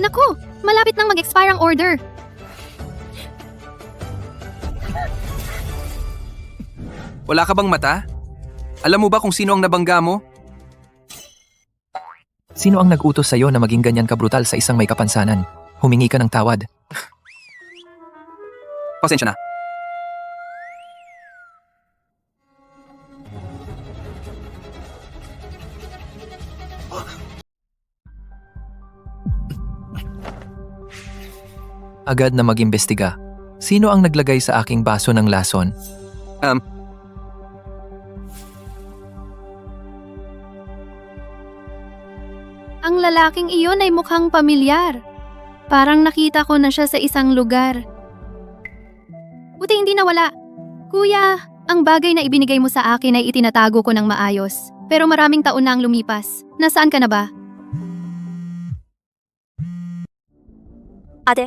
Naku! Malapit nang mag-expire ang order. Wala ka bang mata? Alam mo ba kung sino ang nabangga mo? Sino ang nag-utos sa'yo na maging ganyan kabrutal sa isang may kapansanan? Humingi ka ng tawad. Pasensya na. Agad na mag-imbestiga. Sino ang naglagay sa aking baso ng lason? Ang lalaking iyon ay mukhang pamilyar. Parang nakita ko na siya sa isang lugar. Buti hindi nawala. Kuya, ang bagay na ibinigay mo sa akin ay itinatago ko ng maayos. Pero maraming taon na ang lumipas. Nasaan ka na ba? Ate,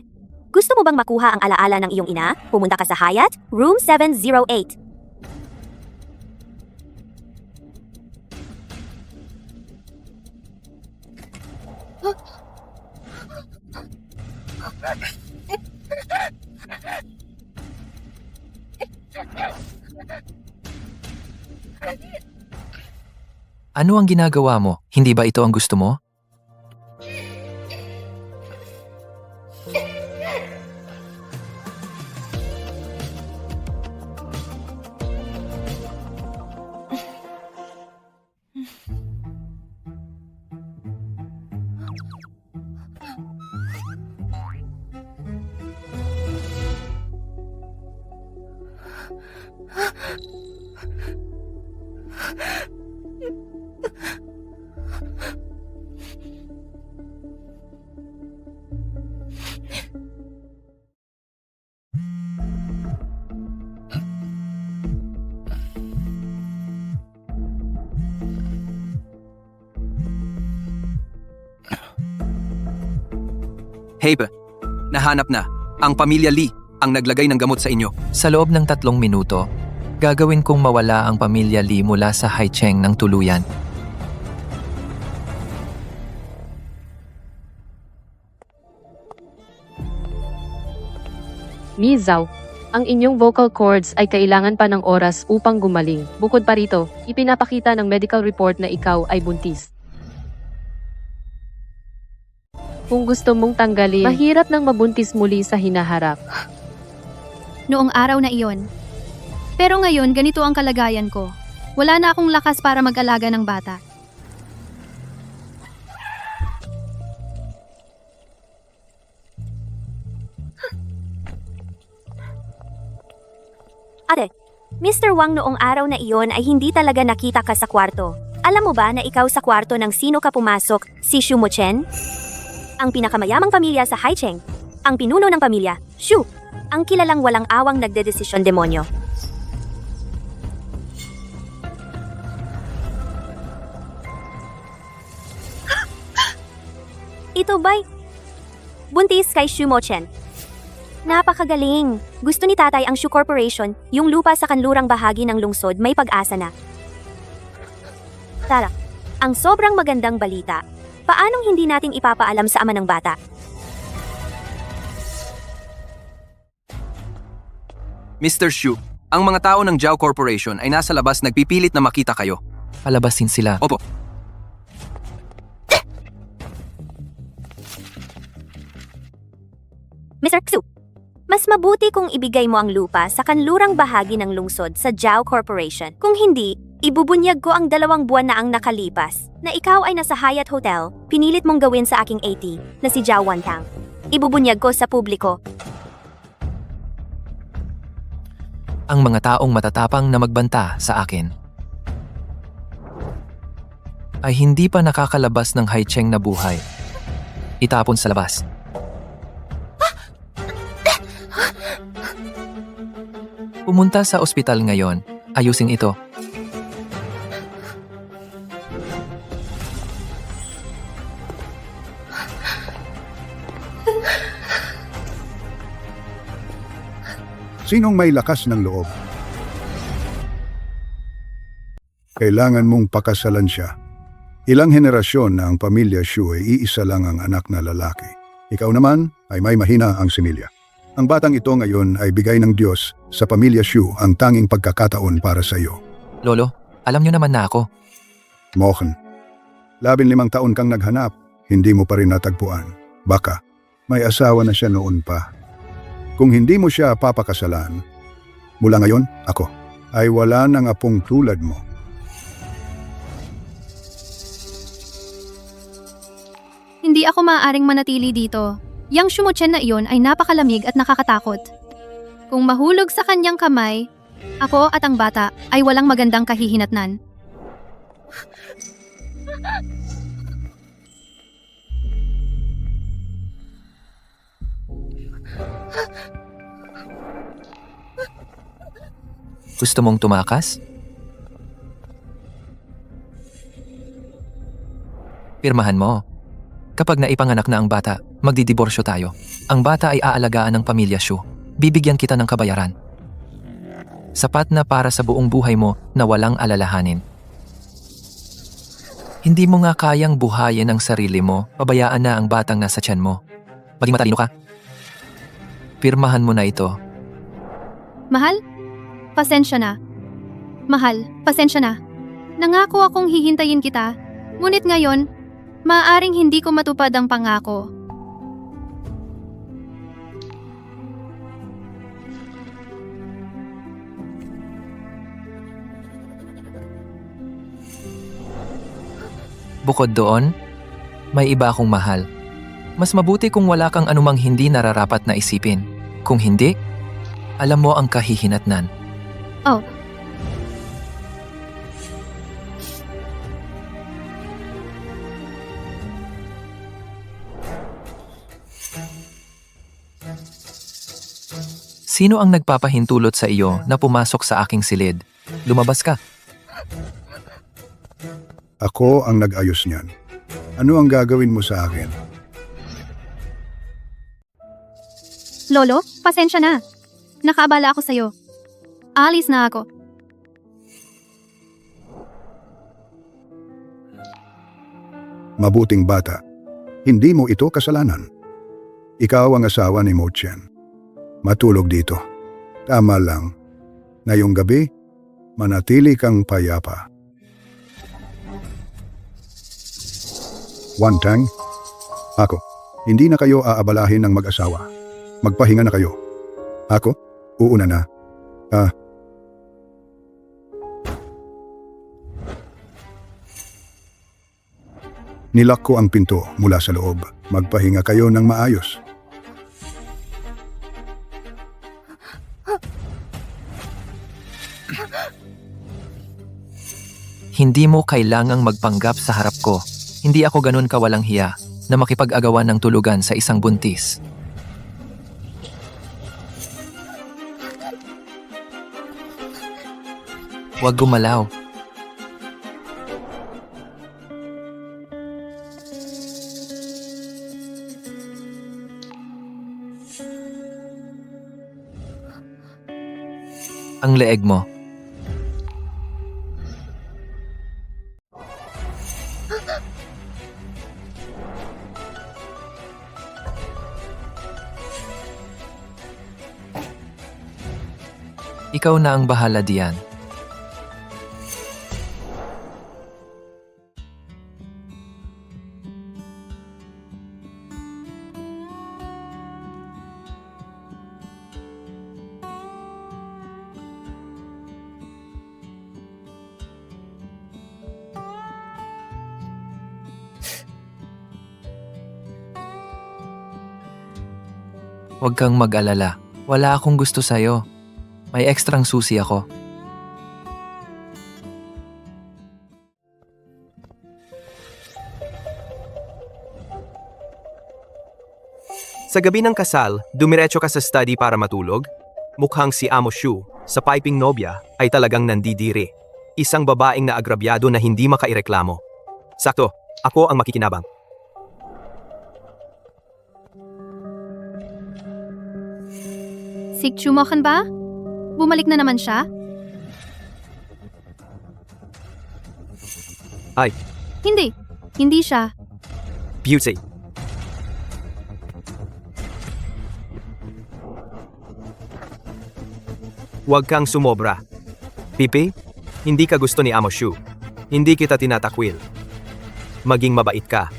gusto mo bang makuha ang alaala ng iyong ina? Pumunta ka sa Hyatt, room 708. Ano ang ginagawa mo? Hindi ba ito ang gusto mo? Hey, nahanap na. Ang pamilya Lee ang naglagay ng gamot sa inyo. Sa loob ng 3 minuto, gagawin kong mawala ang pamilya Lee mula sa Haicheng ng tuluyan. Miss Zhao, ang inyong vocal cords ay kailangan pa ng oras upang gumaling. Bukod pa rito, ipinapakita ng medical report na ikaw ay buntis. Kung gusto mong tanggalin, mahirap nang mabuntis muli sa hinaharap. Noong araw na iyon. Pero ngayon, ganito ang kalagayan ko. Wala na akong lakas para mag-alaga ng bata. Ate, Mr. Wang noong araw na iyon ay hindi talaga nakita ka sa kwarto. Alam mo ba na ikaw sa kwarto ng sino ka pumasok, si Xu Mochen? Ang pinakamayamang pamilya sa Haicheng. Ang pinuno ng pamilya, Xu. Ang kilalang walang awang nagdedesisyon demonyo. Ito ba'y buntis kay Xu Mochen? Napakagaling. Gusto ni tatay ang Xu Corporation, yung lupa sa kanlurang bahagi ng lungsod may pag-asa na. Tara, ang sobrang magandang balita. Paanong hindi natin ipapaalam sa ama ng bata? Mr. Xu, ang mga tao ng Zhao Corporation ay nasa labas nagpipilit na makita kayo. Palabasin sila. Opo. Mr. Xu, mas mabuti kung ibigay mo ang lupa sa kanlurang bahagi ng lungsod sa Zhao Corporation. Kung hindi, ibubunyag ko ang 2 buwan na ang nakalipas na ikaw ay nasa Hyatt Hotel, pinilit mong gawin sa aking AT na si Zhao Wantang. Ibubunyag ko sa publiko. Ang mga taong matatapang na magbanta sa akin ay hindi pa nakakalabas ng Haicheng na buhay. Itapon sa labas. Pumunta sa ospital ngayon. Ayusin ito. Sinong may lakas ng loob? Kailangan mong pakasalan siya. Ilang henerasyon na ang pamilya Xu ay iisa lang ang anak na lalaki. Ikaw naman ay may mahina ang similya. Ang batang ito ngayon ay bigay ng Diyos sa pamilya Shu ang tanging pagkakataon para sa iyo. Lolo, alam niyo naman na ako. Mohan, 15 taon kang naghanap, hindi mo pa rin natagpuan. Baka, may asawa na siya noon pa. Kung hindi mo siya papakasalan, mula ngayon, ako, ay wala ng apong tulad mo. Hindi ako maaaring manatili dito. Yang Shumuchen na iyon ay napakalamig at nakakatakot. Kung mahulog sa kanyang kamay, ako at ang bata ay walang magandang kahihinatnan. Gusto mong tumakas? Pirmahan mo. Kapag naipanganak na ang bata, magdidiborsyo tayo. Ang bata ay aalagaan ng pamilya Shu. Bibigyan kita ng kabayaran. Sapat na para sa buong buhay mo na walang alalahanin. Hindi mo nga kayang buhayin ang sarili mo, pabayaan na ang batang nasa tiyan mo. Maging matalino ka. Pirmahan mo na ito. Mahal? Pasensya na. Mahal, pasensya na. Nangako akong hihintayin kita, ngunit ngayon, maaaring hindi ko matupad ang pangako. Bukod doon, may iba akong mahal. Mas mabuti kung wala kang anumang hindi nararapat na isipin. Kung hindi, alam mo ang kahihinatnan. Oh, Sino ang nagpapahintulot sa iyo na pumasok sa aking silid? Lumabas ka. Ako ang nag-ayos niyan. Ano ang gagawin mo sa akin? Lolo, pasensya na. Nakaabala ako sa'yo. Alis na ako. Mabuting bata. Hindi mo ito kasalanan. Ikaw ang asawa ni Mo Chen. Matulog dito. Tama lang. Ngayong gabi, manatili kang payapa. Wantang, ako, hindi na kayo aabalahin ng mag-asawa. Magpahinga na kayo. Ako, uuna na. Nilak ko ang pinto mula sa loob. Magpahinga kayo ng maayos. Hindi mo kailangang magpanggap sa harap ko. Hindi ako ganun kawalang hiya na makipag-agawan ng tulugan sa isang buntis. Huwag gumalaw. Ang leeg mo. Ikaw na ang bahala diyan. Huwag kang mag-alala. Wala akong gusto sa'yo. May ekstrang susi ako. Sa gabi ng kasal, dumiretso ka sa study para matulog? Mukhang si Amo Shu, sa piping nobya, ay talagang nandidiri. Isang babaeng na agrabyado na hindi makaireklamo. Sakto, ako ang makikinabang. Sikchumokan ba? Bumalik na naman siya? Ay, Hindi. Hindi siya. beauty. Huwag kang sumobra. Pipi, hindi ka gusto ni Amo Shu. Hindi kita tinatakwil. Maging mabait ka.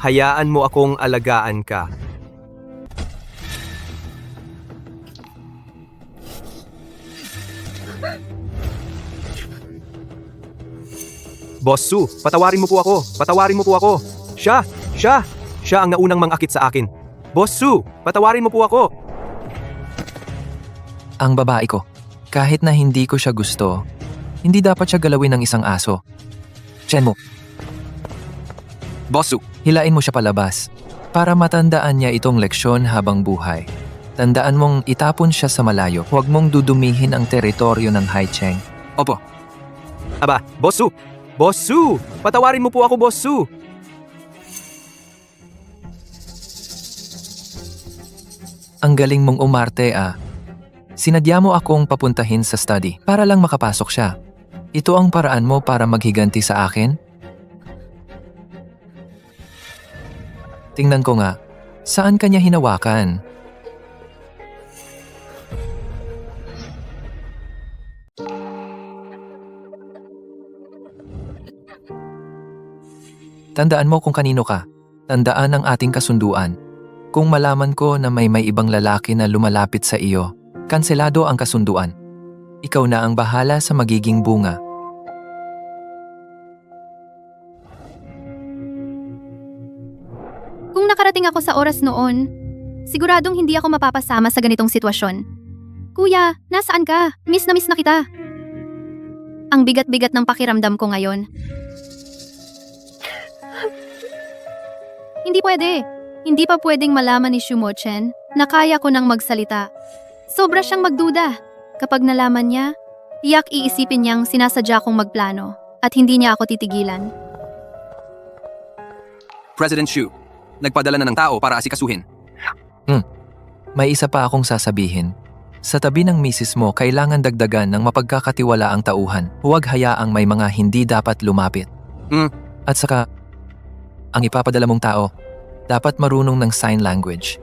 Hayaan mo akong alagaan ka. Boss Su, patawarin mo po ako. Patawarin mo po ako. Siya ang naunang mangakit sa akin. Boss Su, patawarin mo po ako. Ang babae ko. Kahit na hindi ko siya gusto, hindi dapat siya galawin ng isang aso. Chen mo. Boss Su, Hilain mo siya palabas para matandaan niya itong leksyon habang buhay. Tandaan mong itapon siya sa malayo. Huwag mong dudumihin ang teritoryo ng Haicheng. opo. Aba, Boss Su! Boss Su! Patawarin mo po ako, Boss Su! Ang galing mong umarte ah. Sinadya mo akong papuntahin sa study para lang makapasok siya. Ito ang paraan mo para maghiganti sa akin? Tingnan ko nga, saan kanya hinawakan? Tandaan mo kung kanino ka. Tandaan ang ating kasunduan. Kung malaman ko na may ibang lalaki na lumalapit sa iyo, kanselado ang kasunduan. Ikaw na ang bahala sa magiging bunga. Kung nakarating ako sa oras noon, siguradong hindi ako mapapasama sa ganitong sitwasyon. Kuya, nasaan ka? Miss na kita. Ang bigat-bigat ng pakiramdam ko ngayon. Hindi pwede. Hindi pa pwedeng malaman ni Shumo-chen na kaya ko nang magsalita. Sobra siyang magduda. Kapag nalaman niya, tiyak iisipin niyang sinasadya kong magplano at hindi niya ako titigilan. President Shu, nagpadala na ng tao para asikasuhin. May isa pa akong sasabihin. Sa tabi ng misis mo, kailangan dagdagan ng mapagkakatiwala ang tauhan. Huwag hayaang may mga hindi dapat lumapit. At saka, ang ipapadala mong tao, dapat marunong ng sign language.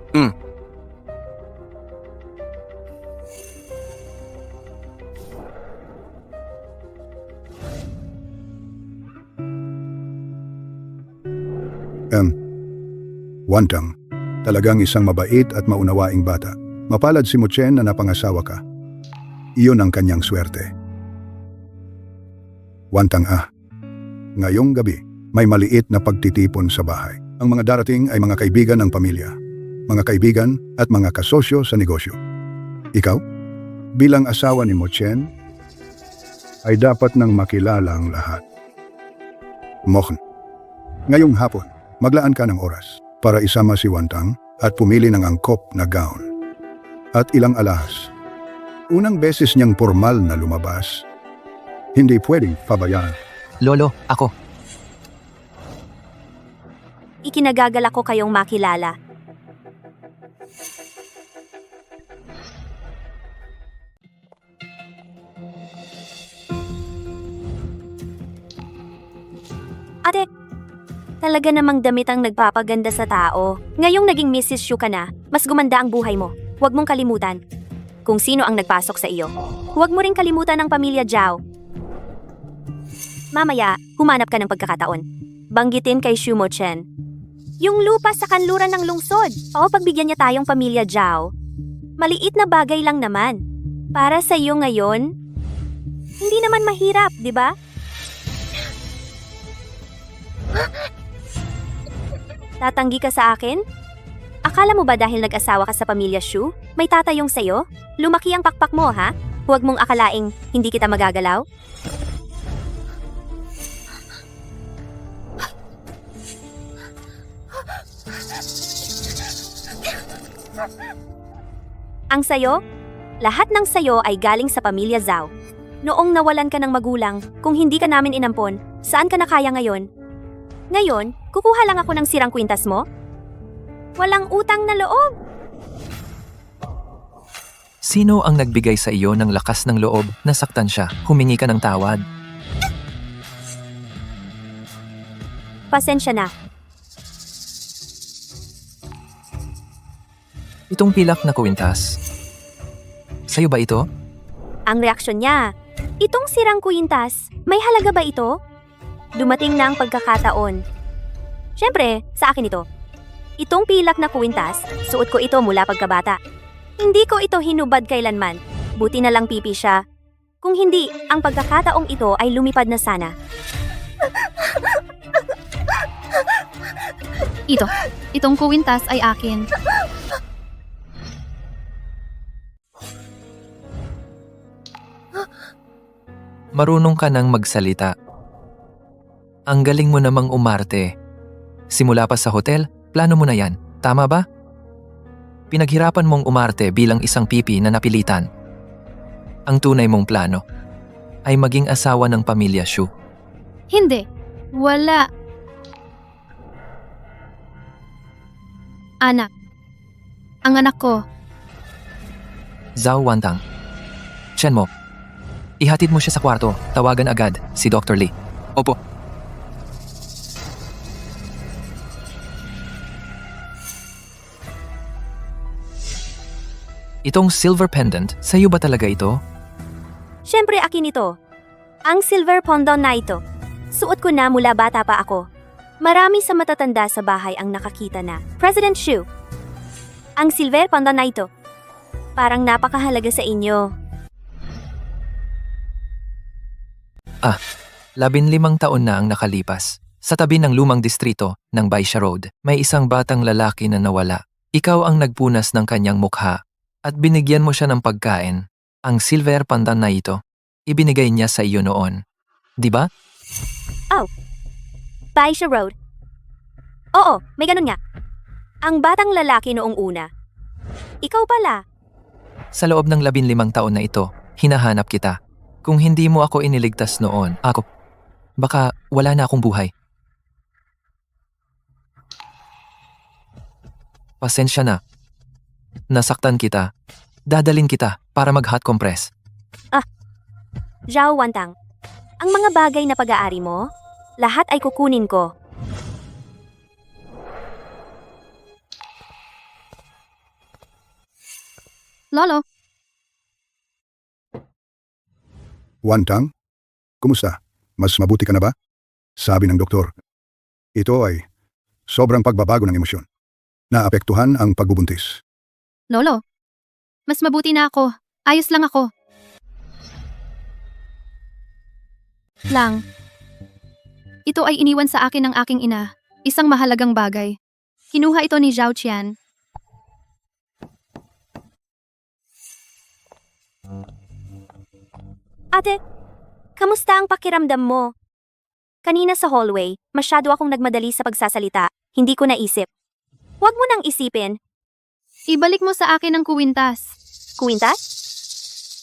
Wantang, talagang isang mabait at maunawaing bata. Mapalad si Muchen na napangasawa ka. Iyon ang kanyang swerte. Wantang ngayong gabi, may maliit na pagtitipon sa bahay. Ang mga darating ay mga kaibigan ng pamilya, mga kaibigan at mga kasosyo sa negosyo. Ikaw, bilang asawa ni Muchen, ay dapat nang makilala ang lahat. Mohn, ngayong hapon, maglaan ka ng oras para isama si Wantang at pumili ng angkop na gown at ilang alahas. Unang beses niyang formal na lumabas, hindi pwedeng pabayaan. Lolo, ako. Ikinagagalak ko kayong makilala. Ate, talaga namang damit ang nagpapaganda sa tao. Ngayong naging Mrs. Shu ka na, mas gumanda ang buhay mo. Huwag mong kalimutan kung sino ang nagpasok sa iyo. Huwag mo ring kalimutan ang pamilya Zhao. Mamaya, humanap ka ng pagkakataon. Banggitin kay Shumo-chen yung lupa sa kanluran ng lungsod. O pagbigyan niya tayong pamilya Zhao. Maliit na bagay lang naman. Para sa iyo ngayon, hindi naman mahirap, di ba? Tatanggi ka sa akin? Akala mo ba dahil nag-asawa ka sa pamilya Shu, may tatayong sa'yo? Lumaki ang pakpak mo, ha? Huwag mong akalaing hindi kita magagalaw. Ang sayo? Lahat ng sayo ay galing sa pamilya Zhao. Noong nawalan ka ng magulang, kung hindi ka namin inampon, saan ka na kaya ngayon? Ngayon, kukuha lang ako ng sirang kwintas mo? Walang utang na loob. Sino ang nagbigay sa iyo ng lakas ng loob na saktan siya? Humingi ka ng tawad. Pasensya na. Itong pilak na kwintas. Sa'yo ba ito? Ang reaksyon niya, itong sirang kwintas, may halaga ba ito? Dumating na ang pagkakataon. Siyempre, sa akin ito. Itong pilak na kwintas, suot ko ito mula pagkabata. Hindi ko ito hinubad kailanman. Buti na lang pipi siya. Kung hindi, ang pagkakataong ito ay lumipad na sana. Itong kuwintas ay akin. Marunong ka nang magsalita. Ang galing mo namang umarte. Simula pa sa hotel, plano mo na yan, tama ba? Pinaghirapan mong umarte bilang isang pipi na napilitan. Ang tunay mong plano ay maging asawa ng pamilya Shu. Hindi. Wala. Anak. Ang anak ko. Zhao Wantang. Chen mo. Ihatid mo siya sa kwarto. Tawagan agad si Dr. Lee. Opo. Itong silver pendant, sa'yo ba talaga ito? Siyempre akin ito. Ang silver pendant na ito. Suot ko na mula bata pa ako. Marami sa matatanda sa bahay ang nakakita na. President Shu. Ang silver pendant na ito. Parang napakahalaga sa inyo. 15 taon na ang nakalipas. Sa tabi ng lumang distrito ng Baisha Road, may isang batang lalaki na nawala. Ikaw ang nagpunas ng kanyang mukha at binigyan mo siya ng pagkain. Ang silver pendant na ito, ibinigay niya sa iyo noon. Di ba? Baisha Road. Oo, may ganun nga. Ang batang lalaki noong una. Ikaw pala. Sa loob ng 15 taon na ito, hinahanap kita. Kung hindi mo ako iniligtas noon, baka wala na akong buhay. Pasensya na. Nasaktan kita. Dadalin kita para mag-hot compress. Zhao Wantang. Ang mga bagay na pag-aari mo, lahat ay kukunin ko. Lolo, Wantang, kumusta? Mas mabuti ka na ba? Sabi ng doktor. Ito ay sobrang pagbabago ng emosyon. Naapektuhan ang pagbubuntis. Lolo. Mas mabuti na ako. Ayos lang ako. Ito ay iniwan sa akin ng aking ina. Isang mahalagang bagay. Kinuha ito ni Zhao Qian. Ate, kamusta ang pakiramdam mo? Kanina sa hallway, masyado akong nagmadali sa pagsasalita. Hindi ko naisip. Huwag mo nang isipin. Ibalik mo sa akin ang kuwintas. Kwintas?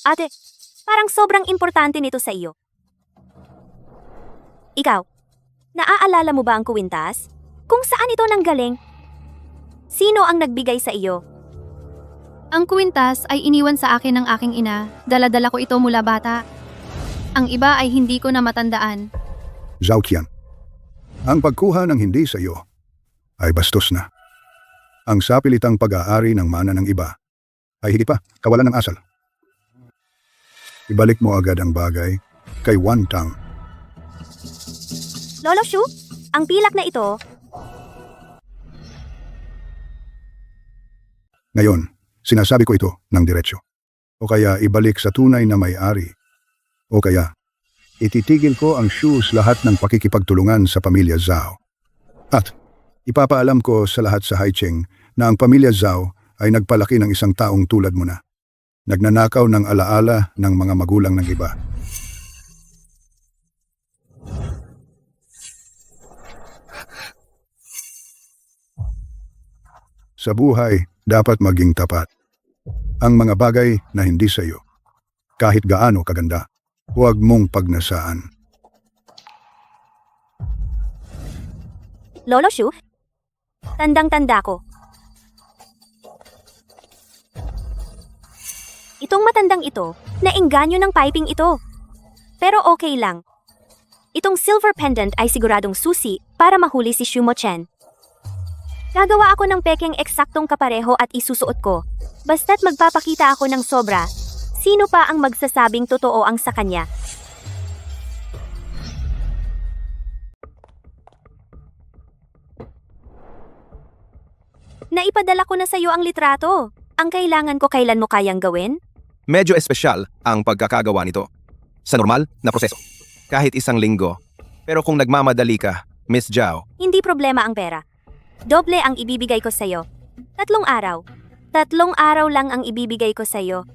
Ate, parang sobrang importante nito sa iyo. Ikaw, naaalala mo ba ang kwintas? Kung saan ito nanggaling? Sino ang nagbigay sa iyo? Ang kuwintas ay iniwan sa akin ng aking ina. Dala-dala ko ito mula bata. Ang iba ay hindi ko na matandaan. Zhao Qian, ang pagkuha ng hindi sa iyo ay bastos na. Ang sapilitang pag-aari ng mana ng iba ay higit pa kawalan ng asal. Ibalik mo agad ang bagay kay Wantang. Lolo Shu, ang pilak na ito, Ngayon, sinasabi ko ito ng diretsyo. O kaya ibalik sa tunay na may-ari. O kaya, ititigil ko ang shoes lahat ng pakikipagtulungan sa pamilya Zhao. At ipapaalam ko sa lahat sa Haicheng na ang pamilya Zhao ay nagpalaki ng isang taong tulad mo na. Nagnanakaw ng alaala ng mga magulang ng iba. Sa buhay, dapat maging tapat. Ang mga bagay na hindi sa iyo, kahit gaano kaganda, huwag mong pagnasaan. Lolo Shu, tandang-tanda ko. Itong matandang ito, naengganyo ng piping ito. Pero okay lang. Itong silver pendant ay siguradong susi para mahuli si Shu Mo Chen. Gagawa ako ng pekeng eksaktong kapareho at isusuot ko. Basta't magpapakita ako ng sobra. Sino pa ang magsasabing totoo ang sa kanya? Naipadala ko na sa iyo ang litrato. Ang kailangan ko kailan mo kayang gawin? Medyo espesyal ang pagkakagawa nito. Sa normal na proseso. Kahit isang linggo. Pero kung nagmamadali ka, Miss Zhao, Hindi problema ang pera. Doble ang ibibigay ko sa iyo. 3 araw. 3 araw lang ang ibibigay ko sa iyo.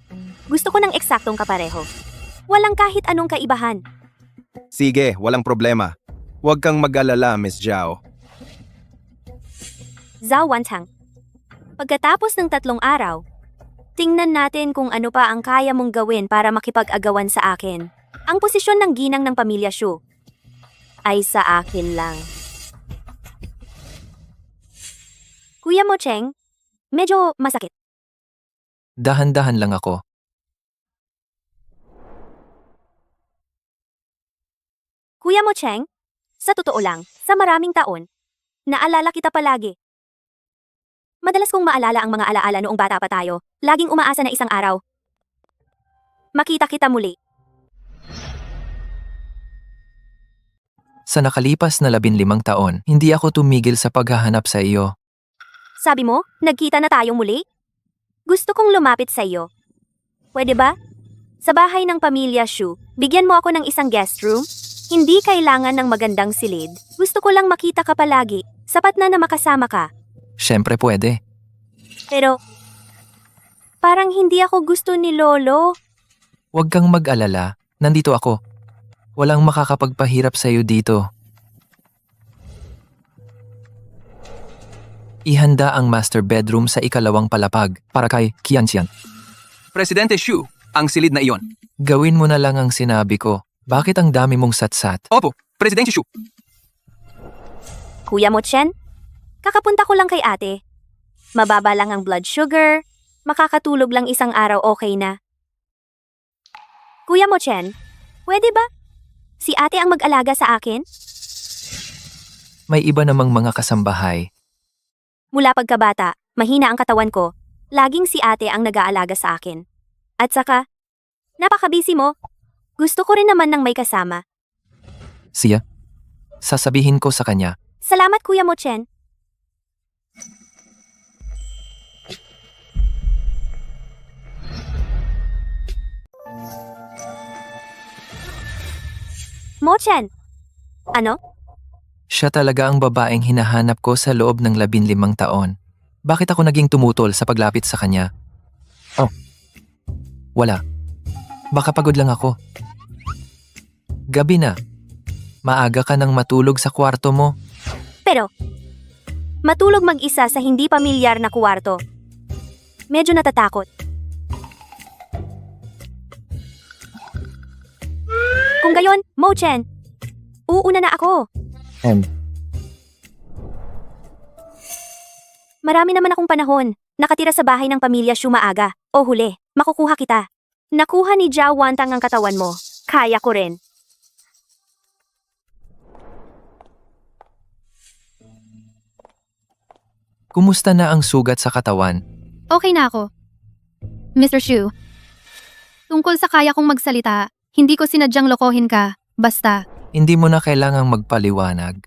Gusto ko ng eksaktong kapareho. Walang kahit anong kaibahan. sige, walang problema. Huwag kang mag-alala, Miss Zhao. Zhao Wantang. Pagkatapos ng 3 araw, tingnan natin kung ano pa ang kaya mong gawin para makipag-agawan sa akin. Ang posisyon ng ginang ng pamilya Shu ay sa akin lang. Kuya Mo Cheng, medyo masakit. Dahan-dahan lang ako. Kuya Mo Cheng, sa totoo lang, sa maraming taon, naalala kita palagi. Madalas kong maalala ang mga alaala noong bata pa tayo. Laging umaasa na isang araw. Makita kita muli. Sa nakalipas na 15 taon, hindi ako tumigil sa paghahanap sa iyo. Sabi mo, nagkita na tayong muli? Gusto kong lumapit sa iyo. Pwede ba? Sa bahay ng pamilya Shu, bigyan mo ako ng isang guest room? Hindi kailangan ng magandang silid. Gusto ko lang makita ka palagi. Sapat na makasama ka. Siyempre pwede. Pero, parang hindi ako gusto ni Lolo. Huwag kang mag-alala. Nandito ako. Walang makakapagpahirap sa iyo dito. Ihanda ang master bedroom sa ikalawang palapag para kay Qianxian. Presidente Shu, ang silid na iyon. Gawin mo na lang ang sinabi ko. Bakit ang dami mong satsat? Opo, Presidente Shu. Kuya Mo Chen, kakapunta ko lang kay ate. Mababa lang ang blood sugar. Makakatulog lang isang araw, okay na. Kuya Mo Chen, pwede ba? Si ate ang mag-alaga sa akin? May iba namang mga kasambahay. Mula pagkabata, mahina ang katawan ko. Laging si ate ang nag-aalaga sa akin. At saka, napaka-busy mo. Gusto ko rin naman ng may kasama. Siya? Sasabihin ko sa kanya. Salamat Kuya Mo Chen. Mo Chen. Ano? Siya talaga ang babaeng hinahanap ko sa loob ng 15 taon. Bakit ako naging tumutol sa paglapit sa kanya? Oh. Wala. Baka pagod lang ako. Gabi na. Maaga ka nang matulog sa kwarto mo. Pero, matulog mag-isa sa hindi pamilyar na kwarto. Medyo natatakot. Kung gayon, Mo Chen, uuna na ako. Marami naman akong panahon. Nakatira sa bahay ng pamilya Shu maaga. O huli, makukuha kita. Nakuha ni Zhao Wantang ang katawan mo. Kaya ko rin. Kumusta na ang sugat sa katawan? Okay na ako. Mr. Shu, tungkol sa kaya kong magsalita, hindi ko sinadyang lokohin ka. Basta, Hindi mo na kailangang magpaliwanag.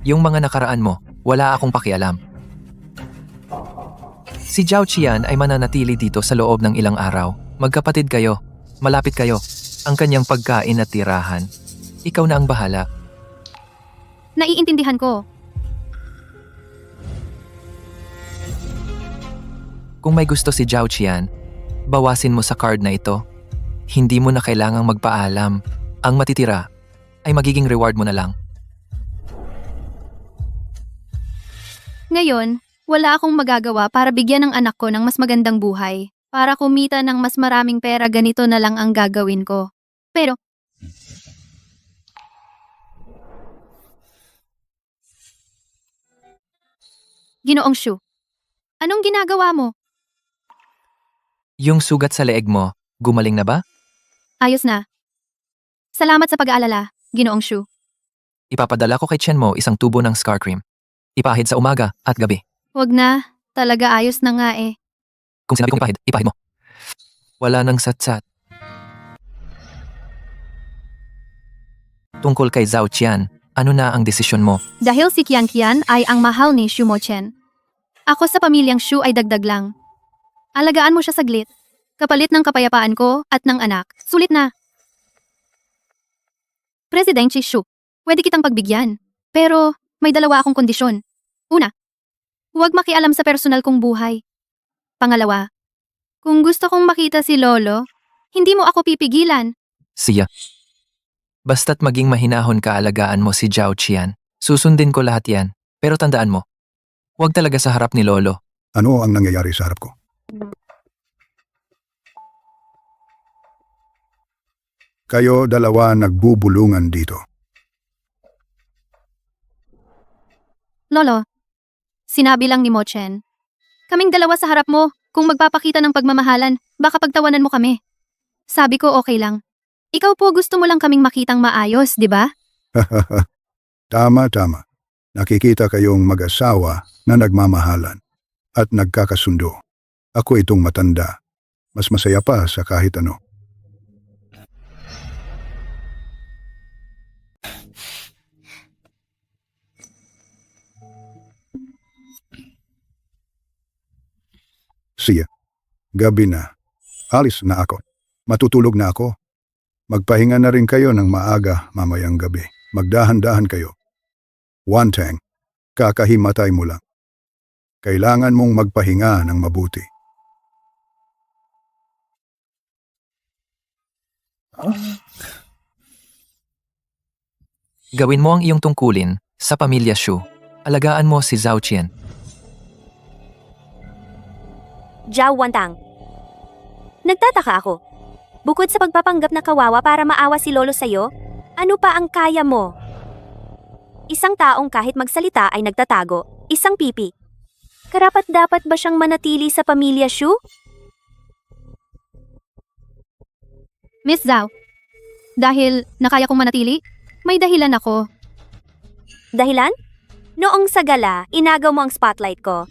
Yung mga nakaraan mo, wala akong pakialam. Si Zhao Qian ay mananatili dito sa loob ng ilang araw. Magkapatid kayo. Malapit kayo. Ang kanyang pagkain at tirahan. Ikaw na ang bahala. naiintindihan ko. Kung may gusto si Zhao Qian, bawasin mo sa card na ito. Hindi mo na kailangang magpaalam. Ang matitira ay magiging reward mo na lang. Ngayon, wala akong magagawa para bigyan ng anak ko ng mas magandang buhay. Para kumita ng mas maraming pera, ganito na lang ang gagawin ko. Pero, Ginoong Shu, anong ginagawa mo? Yung sugat sa leeg mo, gumaling na ba? Ayos na. Salamat sa pag-aalala, Ginoong Shu. Ipapadala ko kay Chen mo isang tubo ng scar cream. Ipahid sa umaga at gabi. Wag na, talaga ayos na nga eh. Kung sinabi kong ipahid, ipahid mo. Wala nang satsat. Tungkol kay Zhao Qian, ano na ang desisyon mo? Dahil si Qian Qian ay ang mahal ni Shu Mochen. Ako sa pamilyang Shu ay dagdag lang. Alagaan mo siya saglit. Kapalit ng kapayapaan ko at ng anak. Sulit na. Presidente Shu, pwede kitang pagbigyan. Pero may dalawa akong kondisyon. Una, huwag makialam sa personal kong buhay. Pangalawa, kung gusto kong makita si Lolo, hindi mo ako pipigilan. Siya. Basta't maging mahinahon kaalagaan mo si Zhao Qian. Susundin ko lahat yan. Pero tandaan mo, huwag talaga sa harap ni Lolo. Ano ang nangyayari sa harap ko? Kayo dalawa nagbubulungan dito. Lolo, sinabi lang ni Mochen. Kaming dalawa sa harap mo, kung magpapakita ng pagmamahalan, baka pagtawanan mo kami. Sabi ko okay lang. Ikaw po gusto mo lang kaming makitang maayos, di ba? Tama. Nakikita kayong mag-asawa na nagmamahalan at nagkakasundo. Ako itong matanda. Mas masaya pa sa kahit ano. Siya. Gabi na. Alis na ako. Matutulog na ako. Magpahinga na rin kayo ng maaga mamayang gabi. Magdahan-dahan kayo. Wantang, kakahimatay mo lang. Kailangan mong magpahinga ng mabuti. Gawin mo ang iyong tungkulin sa pamilya Shu. Alagaan mo si Zhao Qian. Zhao Wantang. Nagtataka ako. Bukod sa pagpapanggap na kawawa para maawa si Lolo sa'yo, ano pa ang kaya mo? Isang taong kahit magsalita ay nagtatago, isang pipi. Karapat-dapat ba siyang manatili sa pamilya Shu? Miss Zhao, dahil nakaya kong manatili, may dahilan ako. Dahilan? Noong sa gala, inagaw mo ang spotlight ko.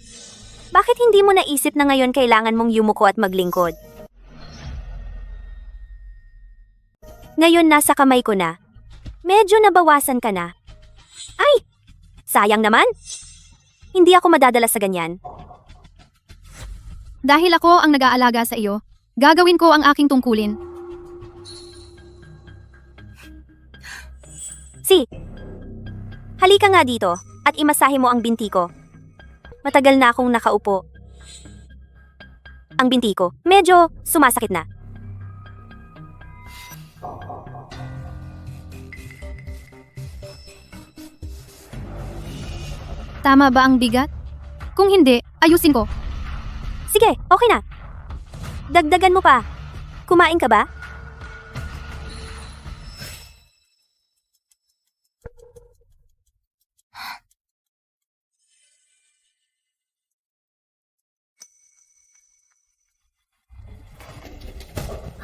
Bakit hindi mo naisip na ngayon kailangan mong yumuko at maglingkod? Ngayon nasa kamay ko na. Medyo nabawasan ka na. Ay! Sayang naman. Hindi ako madadala sa ganyan. Dahil ako ang nag-aalaga sa iyo, gagawin ko ang aking tungkulin. Halika nga dito at imasahe mo ang binti ko. Matagal na akong nakaupo. Ang binti ko, medyo sumasakit na. Tama ba ang bigat? Kung hindi, ayusin ko. Sige, okay na. Dagdagan mo pa. Kumain ka ba?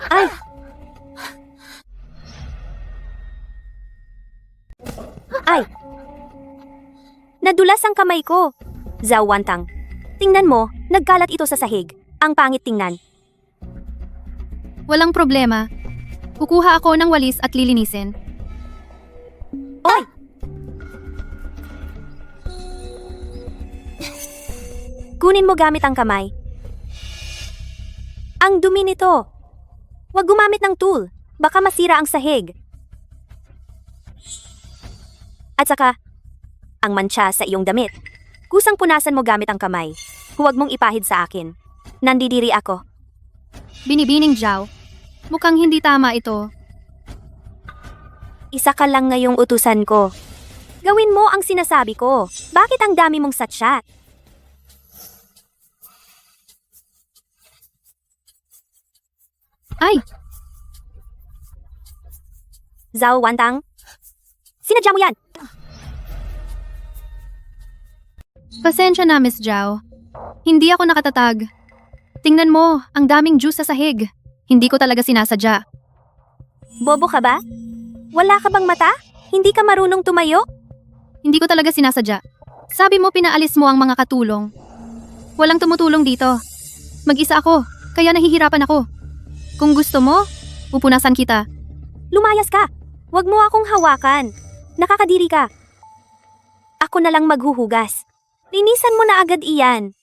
Ay! Ay! Nadulas ang kamay ko. Zhao Wantang. Tingnan mo, nagkalat ito sa sahig. Ang pangit tingnan. Walang problema. Kukuha ako ng walis at lilinisin. Oy! Kunin mo gamit ang kamay. Ang dumi nito. Huwag gumamit ng tool. Baka masira ang sahig. At saka, ang mantsa sa iyong damit. Kusang punasan mo gamit ang kamay. Huwag mong ipahid sa akin. Nandidiri ako. Binibining Zhao. Mukhang hindi tama ito. Isa ka lang ngayong utusan ko. Gawin mo ang sinasabi ko. Bakit ang dami mong satsyat? Ay! Zhao Wantang? Sinadya mo yan! Pasensya na, Miss Zhao. Hindi ako nakatatag. Tingnan mo, ang daming juice sa sahig. Hindi ko talaga sinasadya. Bobo ka ba? Wala ka bang mata? Hindi ka marunong tumayo? Hindi ko talaga sinasadya. Sabi mo pinaalis mo ang mga katulong. Walang tumutulong dito. Mag-isa ako, kaya nahihirapan ako. Kung gusto mo, pupunasan kita. Lumayas ka! Huwag mo akong hawakan. Nakakadiri ka. Ako na lang maghuhugas. Linisan mo na agad iyan.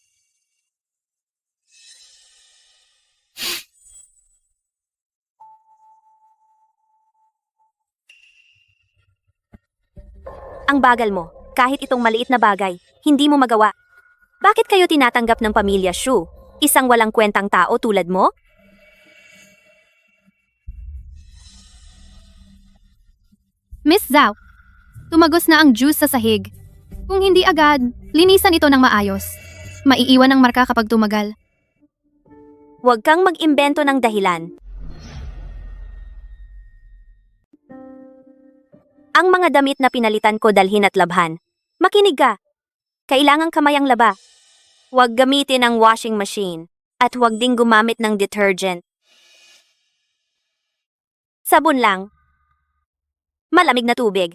Ang bagal mo, kahit itong maliit na bagay, hindi mo magawa. Bakit kayo tinatanggap ng pamilya Shu? Isang walang kwentang tao tulad mo? Miss Zhao, tumagos na ang juice sa sahig. Kung hindi agad, linisan ito ng maayos. Maiiwan ang marka kapag tumagal. Huwag kang mag-imbento ng dahilan. Ang mga damit na pinalitan ko dalhin at labhan. Makinig ka. Kailangang kamayang laba. Huwag gamitin ang washing machine. At huwag ding gumamit ng detergent. Sabon lang. Malamig na tubig.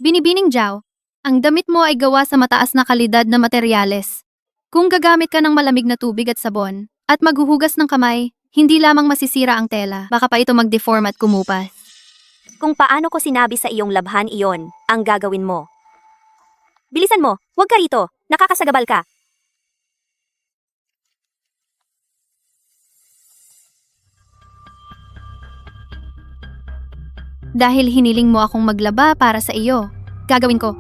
Binibining Zhao, ang damit mo ay gawa sa mataas na kalidad na materyales. Kung gagamit ka ng malamig na tubig at sabon, at maghuhugas ng kamay, hindi lamang masisira ang tela, baka pa ito mag-deform at kumupas. Kung paano ko sinabi sa iyong labhan iyon, ang gagawin mo. Bilisan mo, huwag ka rito, nakakasagabal ka. Dahil hiniling mo akong maglaba para sa iyo, gagawin ko.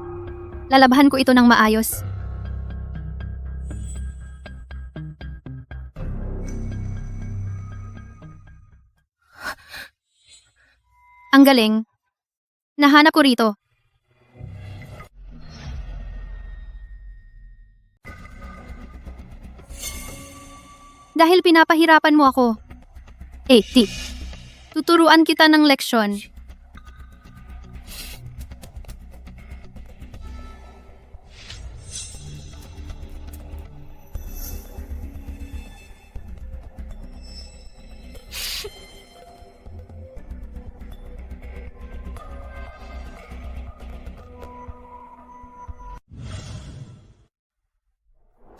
Lalabahan ko ito ng maayos. Ang galing. Nahanap ko rito. Dahil pinapahirapan mo ako. Tip. Tuturuan kita ng leksyon.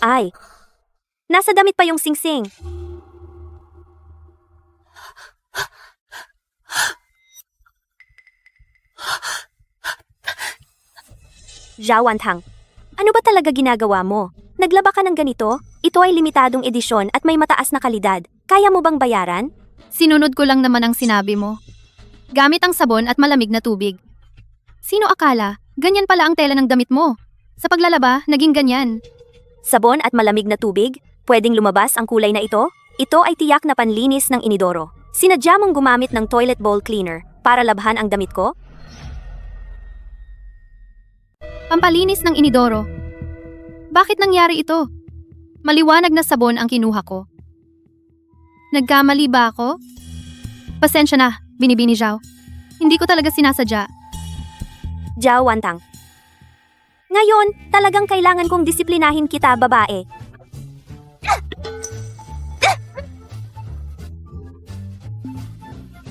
Ay, nasa damit pa yung singsing. Zhao Wantang, ano ba talaga ginagawa mo? Naglaba ka ng ganito? Ito ay limitadong edisyon at may mataas na kalidad. Kaya mo bang bayaran? Sinunod ko lang naman ang sinabi mo. Gamit ang sabon at malamig na tubig. Sino akala? Ganyan pala ang tela ng damit mo. Sa paglalaba, naging ganyan. Sabon at malamig na tubig? Pwedeng lumabas ang kulay na ito? Ito ay tiyak na panlinis ng inidoro. Sinadya mong gumamit ng toilet bowl cleaner para labhan ang damit ko? Pampalinis ng inidoro. Bakit nangyari ito? Maliwanag na sabon ang kinuha ko. Nagkamali ba ako? Pasensya na, Binibini Zhao. Hindi ko talaga sinasadya. Zhao Wantang. Ngayon, talagang kailangan kong disiplinahin kita, babae.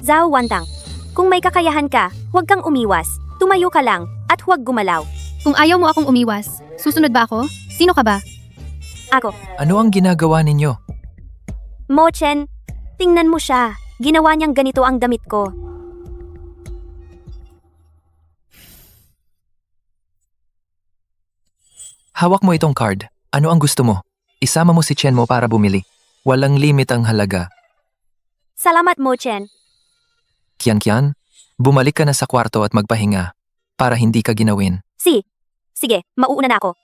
Zhao Wantang, kung may kakayahan ka, huwag kang umiwas. Tumayo ka lang, at huwag gumalaw. Kung ayaw mo akong umiwas, susunod ba ako? Sino ka ba? Ako, Ano ang ginagawa ninyo? Mo Chen, tingnan mo siya. Ginawa niyang ganito ang damit ko. Hawak mo itong card. Ano ang gusto mo? Isama mo si Chen mo para bumili. Walang limit ang halaga. Salamat, Mo Chen. Kian, bumalik ka na sa kwarto at magpahinga para hindi ka ginawin. Sige, mauuna na ako.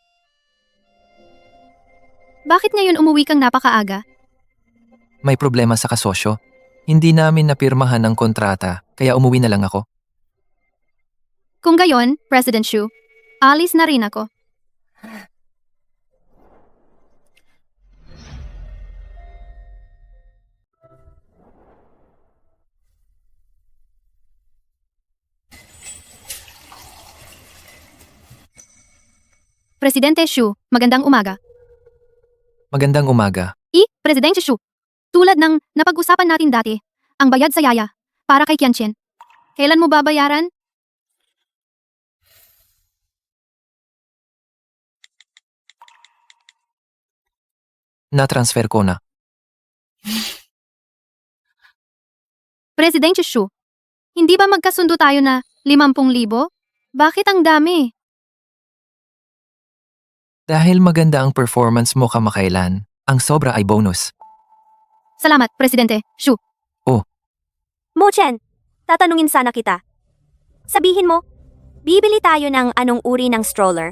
Bakit ngayon umuwi kang napakaaga? May problema sa kasosyo. Hindi namin napirmahan ang kontrata, kaya umuwi na lang ako. Kung gayon, President Shu, alis na rin ako. Presidente Shu, magandang umaga. Magandang umaga. Presidente Shu, tulad ng napag-usapan natin dati, ang bayad sa yaya, para kay Qianqian. Kailan mo babayaran? Na-transfer ko na. Presidente Shu, hindi ba magkasundo tayo na 50,000? Bakit ang dami? Dahil maganda ang performance mo kamakailan, ang sobra ay bonus. Salamat, Presidente Shu. Mo-chen, tatanungin sana kita. Sabihin mo, bibili tayo ng anong uri ng stroller?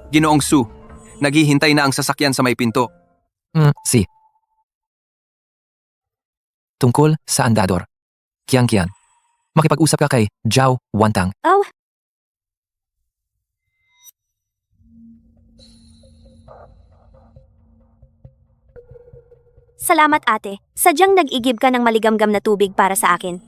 Ginoong Su, naghihintay na ang sasakyan sa may pinto. Si. Tungkol sa andador. Kian. Makipag-usap ka kay Zhao Wantang. Oh, salamat ate. Sadyang nag-igib ka ng maligamgam na tubig para sa akin.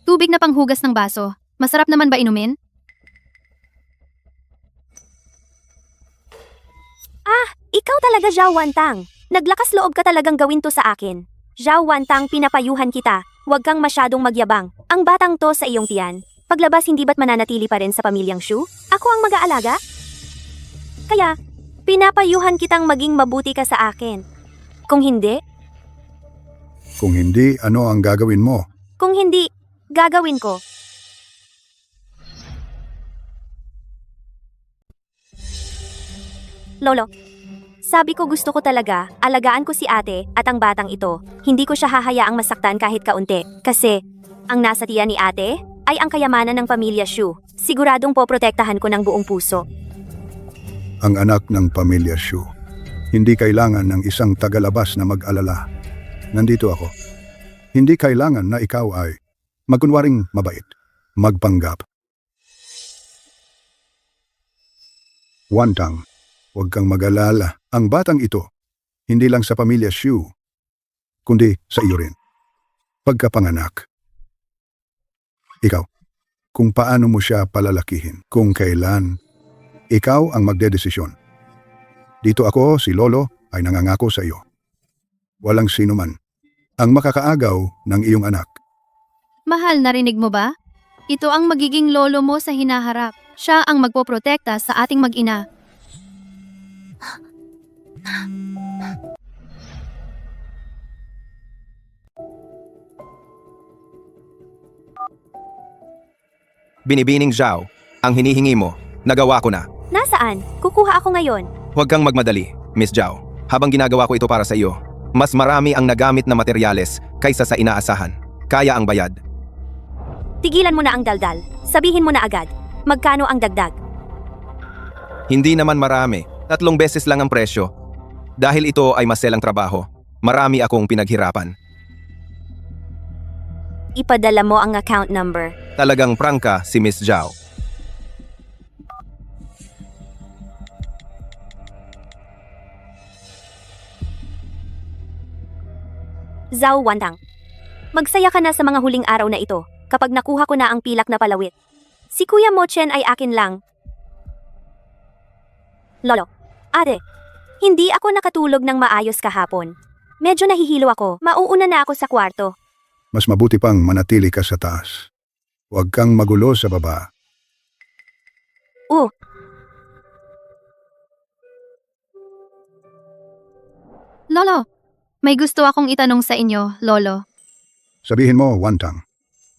Tubig na panghugas ng baso. Masarap naman ba inumin? Ikaw talaga, Zhao Wantang. Naglakas loob ka talagang gawin to sa akin. Zhao Wantang, pinapayuhan kita. Huwag kang masyadong magyabang. Ang batang to sa iyong tiyan. Paglabas, hindi ba't mananatili pa rin sa pamilyang Shu? Ako ang mag-aalaga? Kaya, pinapayuhan kitang maging mabuti ka sa akin. Kung hindi, Kung hindi, ano ang gagawin mo? kung hindi, gagawin ko. Lolo, sabi ko gusto ko talaga, alagaan ko si ate at ang batang ito. Hindi ko siya hahayaang masaktan kahit kaunti. Kasi, ang nasa tiyan ni ate ay ang kayamanan ng pamilya Shu. Siguradong poprotektahan ko ng buong puso. Ang anak ng pamilya Shu. Hindi kailangan ng isang tagalabas na mag-alala. Nandito ako. Hindi kailangan na ikaw ay magkunwaring mabait, magpanggap. Wantang, huwag kang mag-alala. Ang batang ito, hindi lang sa pamilya Shu, kundi sa iyo rin. Pagkapanganak. Ikaw, kung paano mo siya palalakihin, kung kailan, ikaw ang magdedesisyon. Dito ako, si Lolo, ay nangangako sa iyo. Walang sino man ang makakaagaw ng iyong anak. Mahal, narinig mo ba? Ito ang magiging lolo mo sa hinaharap. Siya ang magpoprotekta sa ating mag-ina. Binibining Zhao, ang hinihingi mo, nagawa ko na. Nasaan? Kukuha ako ngayon. Huwag kang magmadali, Miss Zhao. Habang ginagawa ko ito para sa iyo, mas marami ang nagamit na materyales kaysa sa inaasahan. Kaya ang bayad. Tigilan mo na ang daldal. Sabihin mo na agad. Magkano ang dagdag? Hindi naman marami, 3 beses lang ang presyo. Dahil ito ay maselang trabaho, marami akong pinaghirapan. Ipadala mo ang account number. Talagang prangka si Miss Zhao. Zhao Wantang. Magsaya ka na sa mga huling araw na ito kapag nakuha ko na ang pilak na palawit. Si Kuya Mo-chen ay akin lang. Lolo, ate, hindi ako nakatulog ng maayos kahapon. Medyo nahihilo ako. Mauuna na ako sa kwarto. Mas mabuti pang manatili ka sa taas. Huwag kang magulo sa baba. Lolo, may gusto akong itanong sa inyo, Lolo. Sabihin mo, Wantang.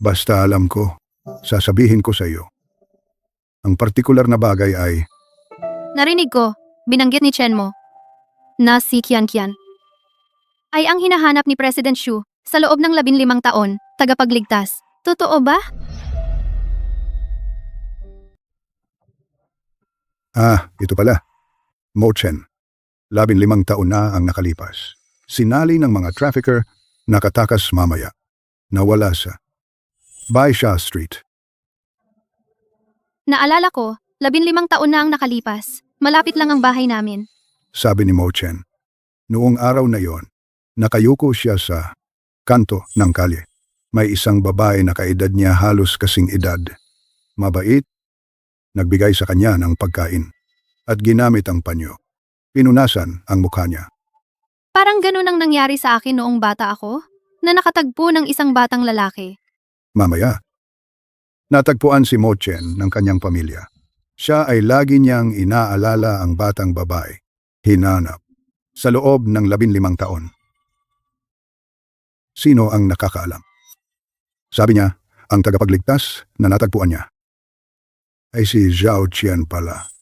Basta alam ko, sasabihin ko sa iyo. Ang partikular na bagay ay Narinig ko, binanggit ni Chen mo, na si Kian ay ang hinahanap ni President Shu sa loob ng 15 taon, tagapagligtas. Totoo ba? ito pala. Mo-chen. 15 taon na ang nakalipas. Sinali ng mga trafficker, nakatakas mamaya. Nawala sa Baisha Street. Naalala ko, 15 taon na ang nakalipas. Malapit lang ang bahay namin. Sabi ni Mo-chen. Noong araw na yon, nakayuko siya sa kanto ng kalye. May isang babae na kaedad niya halos kasing edad. Mabait, Nagbigay sa kanya ng pagkain at ginamit ang panyo. Pinunasan ang mukha niya. Parang ganun ang nangyari sa akin noong bata ako, na nakatagpo ng isang batang lalaki. Mamaya, natagpuan si Mo Chen ng kanyang pamilya. Siya ay lagi niyang inaalala ang batang babae. Hinanap sa loob ng 15 taon. Sino ang nakakaalam? Sabi niya, ang tagapagligtas na natagpuan niya ay si Zhao Qian pala.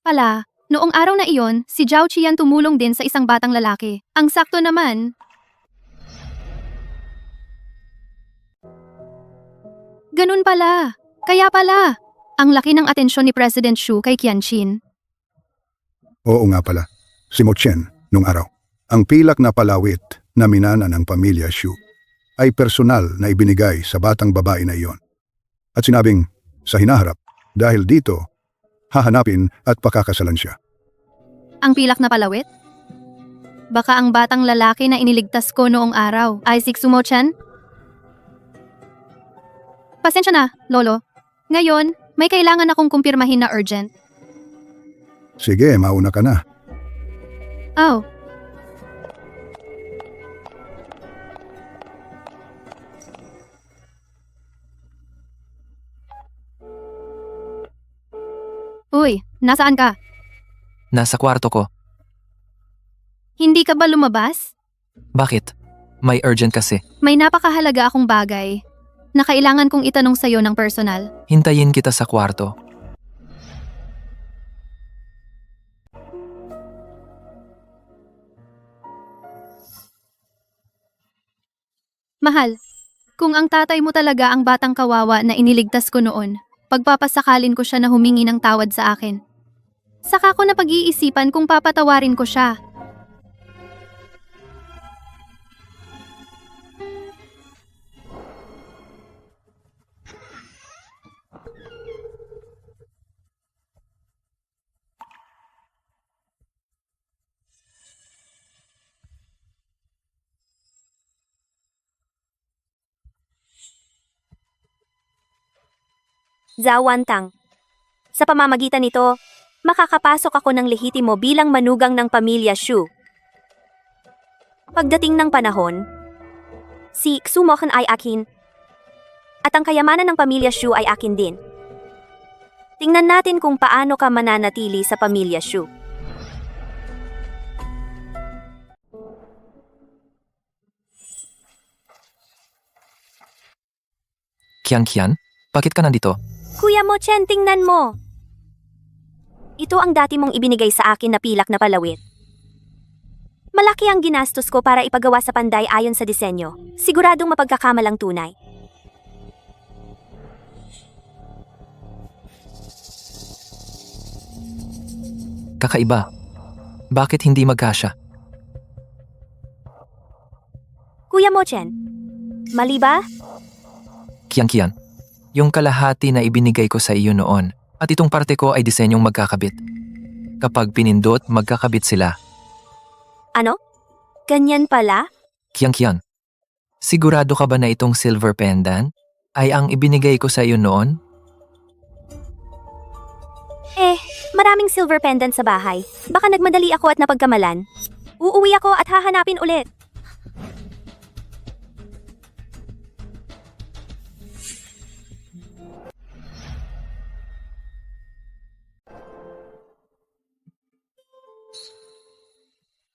Pala, noong araw na iyon, si Zhao Qian tumulong din sa isang batang lalaki. Ang sakto naman. Ganun pala. Kaya pala. Ang laki ng atensyon ni President Xu kay Qianqin. Oo nga pala, si Mo Chen nung araw. Ang pilak na palawit na minana ng pamilya Xu ay personal na ibinigay sa batang babae na iyon. At sinabing, sa hinaharap, dahil dito, hahanapin at pakakasalan siya. Ang pilak na palawit? Baka ang batang lalaki na iniligtas ko noong araw ay si Xumo-chan? Pasensya na, Lolo. Ngayon, may kailangan akong kumpirmahin na urgent. Sige, mauna ka na. Oh. Uy, nasaan ka? Nasa kwarto ko. Hindi ka ba lumabas? Bakit? May urgent kasi. May napakahalaga akong bagay na kailangan kong itanong sa'yo ng personal. Hintayin kita sa kwarto. Mahal, kung ang tatay mo talaga ang batang kawawa na iniligtas ko noon, pagpapasakalin ko siya na humingi ng tawad sa akin. Saka ko na pag-iisipan kung papatawarin ko siya. Zhao Wantang. Sa pamamagitan nito, makakapasok ako ng lehitimo bilang manugang ng pamilya Xu. Pagdating ng panahon, si Xumokhan ay akin, at ang kayamanan ng pamilya Xu ay akin din. Tingnan natin kung paano ka mananatili sa pamilya Xu. Qian, bakit ka nandito? Kuya Mo Chen, tingnan mo! Ito ang dati mong ibinigay sa akin na pilak na palawit. Malaki ang ginastos ko para ipagawa sa panday ayon sa disenyo. Siguradong mapagkakamalang tunay. Kakaiba. Bakit hindi magkasya? Kuya Mo Chen, mali ba? Qian, yung kalahati na ibinigay ko sa iyo noon at itong parte ko ay disenyong magkakabit. Kapag pinindot, magkakabit sila. Ano? Ganyan pala? Qian, sigurado ka ba na itong silver pendant ay ang ibinigay ko sa iyo noon? Maraming silver pendant sa bahay. Baka nagmadali ako at napagkamalan. Uuwi ako at hahanapin ulit.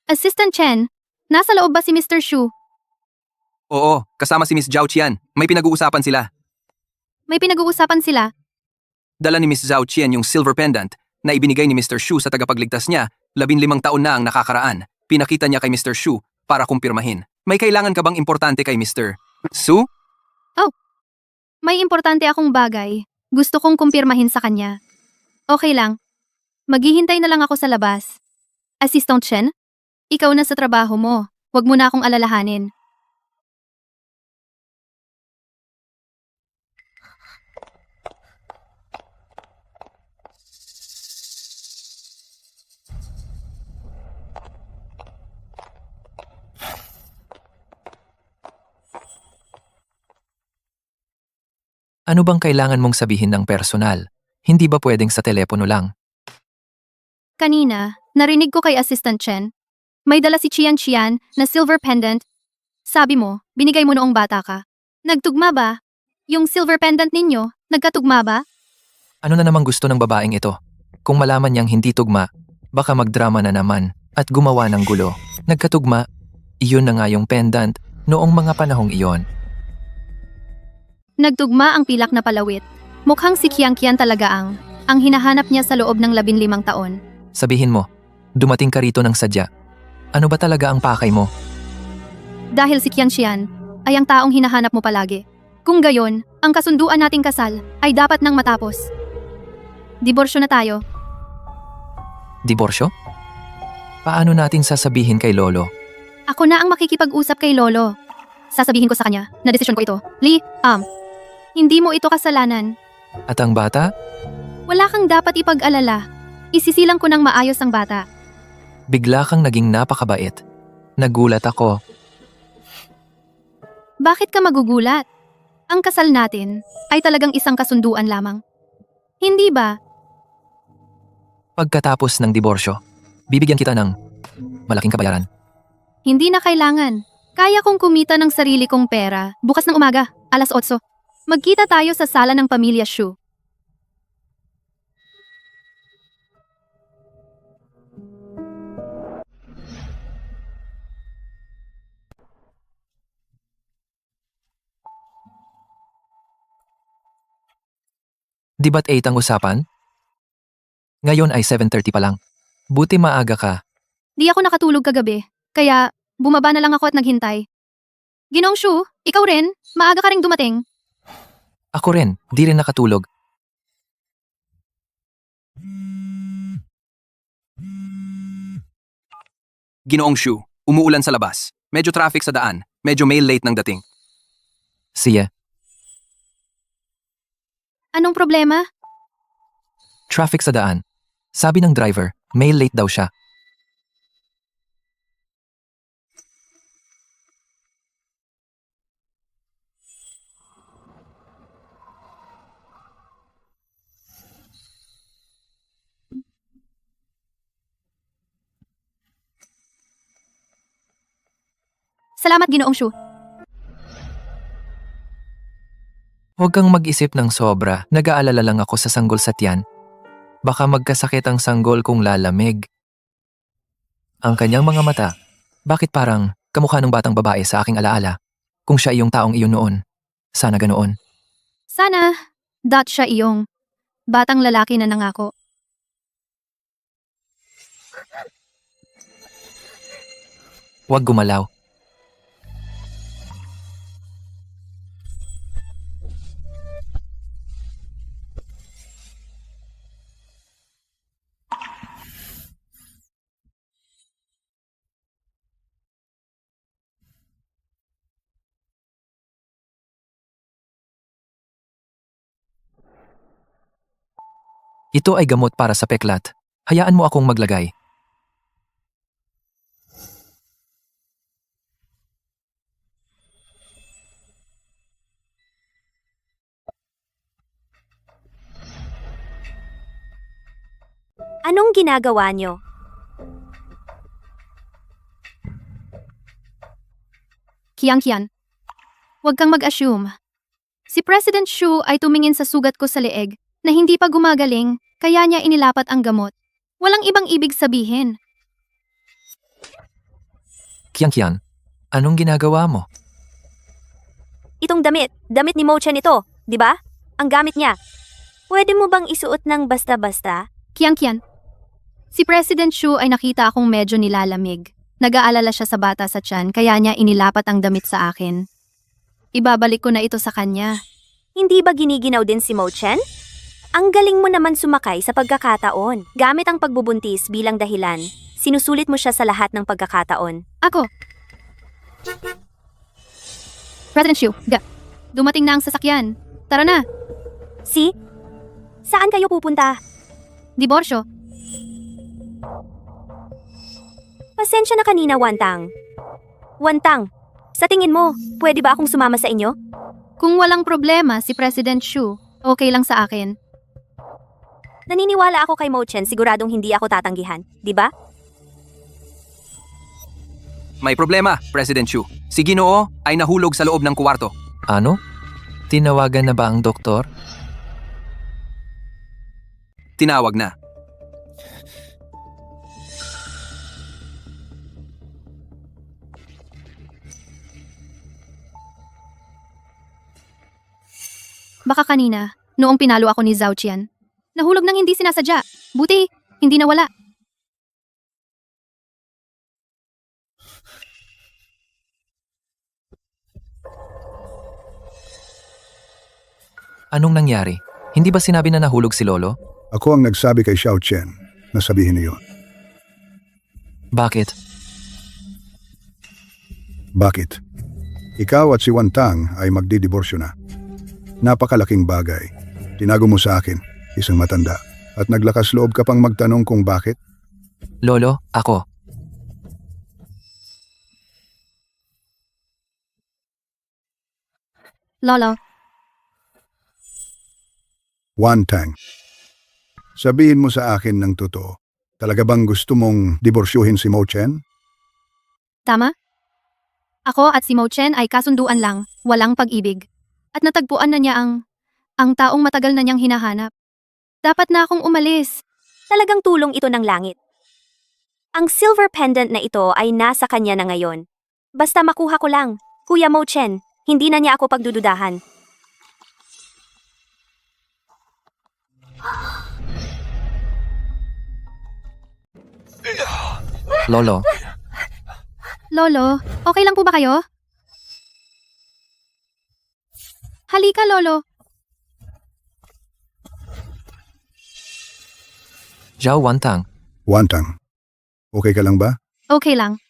Assistant Chen, nasa loob ba si Mr. Xu? Oo, kasama si Miss Zhao Qian. May pinag-uusapan sila. May pinag-uusapan sila. Dala ni Miss Zhao Qian yung silver pendant na ibinigay ni Mr. Xu sa tagapagligtas niya. 15 taon na ang nakakaraan. Pinakita niya kay Mr. Xu para kumpirmahin. May kailangan ka bang importante kay Mr. Xu? May importante akong bagay. Gusto kong kumpirmahin sa kanya. Okay lang. Maghihintay na lang ako sa labas. Assistant Chen, ikaw na sa trabaho mo. Huwag mo na akong alalahanin. Ano bang kailangan mong sabihin ng personal? Hindi ba pwedeng sa telepono lang? Kanina, narinig ko kay Assistant Chen. May dala si Chian Chian na silver pendant. Sabi mo, binigay mo noong bata ka. Nagtugma ba? Yung silver pendant ninyo, nagkatugma ba? Ano na namang gusto ng babaeng ito? Kung malaman niyang hindi tugma, baka magdrama na naman at gumawa ng gulo. Nagkatugma, iyon na nga yung pendant noong mga panahong iyon. Nagtugma ang pilak na palawit. Mukhang si Kiang Kian talaga ang hinahanap niya sa loob ng 15 taon. Sabihin mo, dumating ka rito ng sadya. Ano ba talaga ang pakay mo? Dahil si Kian Xian ay ang taong hinahanap mo palagi. Kung gayon, ang kasunduan nating kasal ay dapat nang matapos. Diborsyo na tayo. Diborsyo? Paano natin sasabihin kay Lolo? Ako na ang makikipag-usap kay Lolo. Sasabihin ko sa kanya na desisyon ko ito. Lee, hindi mo ito kasalanan. At ang bata? Wala kang dapat ipag-alala. Isisilang ko ng maayos ang bata. Bigla kang naging napakabait. Nagulat ako. Bakit ka magugulat? Ang kasal natin ay talagang isang kasunduan lamang. Hindi ba? Pagkatapos ng diborsyo, bibigyan kita ng malaking kabayaran. Hindi na kailangan. Kaya kong kumita ng sarili kong pera bukas ng umaga, alas 8. Magkita tayo sa sala ng pamilya Shu. Di ba't 8 ang usapan? Ngayon ay 7:30 pa lang. Buti maaga ka. Di ako nakatulog kagabi, kaya bumaba na lang ako at naghintay. Ginoong Shu, ikaw rin? Maaga ka ring dumating. Ako rin, di rin nakatulog. Ginoong Shu, umuulan sa labas. Medyo traffic sa daan. Medyo may late ng dating. Siya, Anong problema? traffic sa daan. Sabi ng driver, may late daw siya. Salamat, Ginoong Shu. Huwag kang mag-isip ng sobra. Nag-aalala lang ako sa sanggol sa tiyan. Baka magkasakit ang sanggol kung lalamig. Ang kanyang mga mata, bakit parang kamukha ng batang babae sa aking alaala? Kung siya iyong taong iyon noon. Sana ganoon. Sana, siya iyong batang lalaki na nangako. Huwag gumalaw. Ito ay gamot para sa peklat. Hayaan mo akong maglagay. Anong ginagawa nyo? Kiang Kian, huwag kang mag-assume. Si President Shu ay tumingin sa sugat ko sa leeg na hindi pa gumagaling, kaya niya inilapat ang gamot. Walang ibang ibig sabihin. Kian, anong ginagawa mo? Itong damit ni Mo Chen ito, di ba? Ang gamit niya. Pwede mo bang isuot ng basta-basta? Kiang Kian, si President Shu ay nakita akong medyo nilalamig. Nag-aalala siya sa bata sa tiyan kaya niya inilapat ang damit sa akin. Ibabalik ko na ito sa kanya. Hindi ba giniginaw din si Mo Chen? Ang galing mo naman sumakay sa pagkakataon. Gamit ang pagbubuntis bilang dahilan, sinusulit mo siya sa lahat ng pagkakataon. Ako. President Shu, dumating na ang sasakyan. Tara na, Si? Saan kayo pupunta? diborsyo. Pasensya na kanina, Wantang. Wantang, sa tingin mo, pwede ba akong sumama sa inyo? Kung walang problema si President Shu, okay lang sa akin. Naniniwala ako kay Mo Chen, siguradong hindi ako tatanggihan, di ba? May problema, President Shu. Si Ginoo ay nahulog sa loob ng kuwarto. Ano? Tinawagan na ba ang doktor? Tinawag na. Baka kanina, noong pinalo ako ni Zhao Qian. Nahulog nang hindi sinasadya. Buti, hindi nawala. Anong nangyari? Hindi ba sinabi na nahulog si Lolo? Ako ang nagsabi kay Xiao Chen na sabihin niyo. Bakit? Bakit? Ikaw at si Wan Tang ay magdidiborsyo na. Napakalaking bagay. Tinago mo sa akin, isang matanda. At naglakas loob ka pang magtanong kung bakit? Lolo, ako. Lolo, Wan Tang. Sabihin mo sa akin ng totoo. Talaga bang gusto mong diborsyohin si Mo Chen? tama? Ako at si Mo Chen ay kasunduan lang, walang pag-ibig. At natagpuan na niya ang taong matagal na niyang hinahanap. Dapat na akong umalis. Talagang tulong ito ng langit. Ang silver pendant na ito ay nasa kanya na ngayon. Basta makuha ko lang, Kuya Mo Chen, hindi na niya ako pagdududahan. Lolo, Lolo, okay lang po ba kayo? Halika, Lolo. Zhao Wantang. Wan Tang. Okay ka lang ba? Okay lang.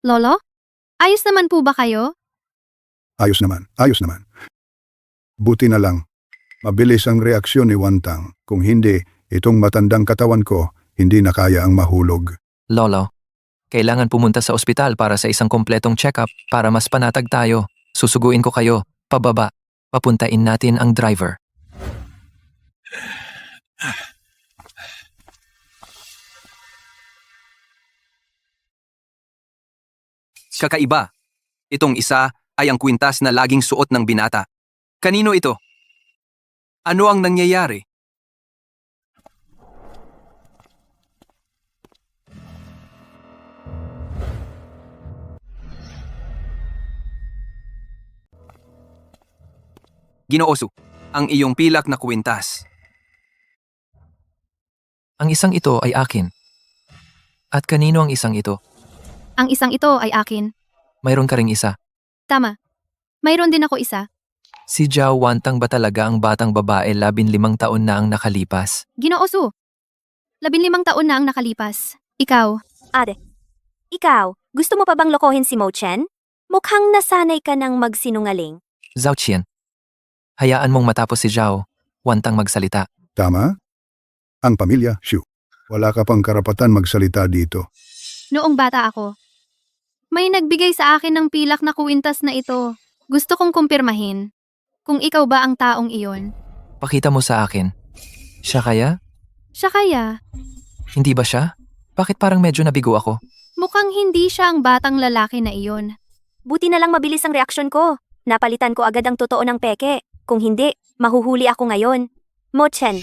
Lolo? Ayos naman po ba kayo? Ayos naman, ayos naman. Buti na lang. Mabilis ang reaksyon ni Wan Tang. Kung hindi, itong matandang katawan ko, hindi na kaya ang mahulog. Lolo, kailangan pumunta sa ospital para sa isang kompletong check-up para mas panatag tayo. Susuguin ko kayo, pababa. Papuntain natin ang driver. Kakaiba. Itong isa ay ang kwintas na laging suot ng binata. Kanino ito? Ano ang nangyayari? Ginooso, ang iyong pilak na kwintas. Ang isang ito ay akin. At kanino ang isang ito? Ang isang ito ay akin. Mayroon ka ring isa. Tama. Mayroon din ako isa. Si Zhao Wantang ba talaga ang batang babae 15 taon na ang nakalipas? Ginooso. 15 taon na ang nakalipas. Ikaw, Ate, ikaw, gusto mo pa bang lokohin si Mo Chen? Mukhang nasanay ka ng magsinungaling. Zhao Qian. Hayaan mong matapos si Zhao Wantang magsalita. Tama? Ang pamilya, Shu. Wala ka pang karapatan magsalita dito. noong bata ako, may nagbigay sa akin ng pilak na kuwintas na ito. Gusto kong kumpirmahin kung ikaw ba ang taong iyon. Pakita mo sa akin. Siya kaya? Siya kaya? Hindi ba siya? Bakit parang medyo nabigo ako? Mukhang hindi siya ang batang lalaki na iyon. Buti na lang mabilis ang reaksyon ko. Napalitan ko agad ang totoo ng peke. Kung hindi, mahuhuli ako ngayon. Mo Chen,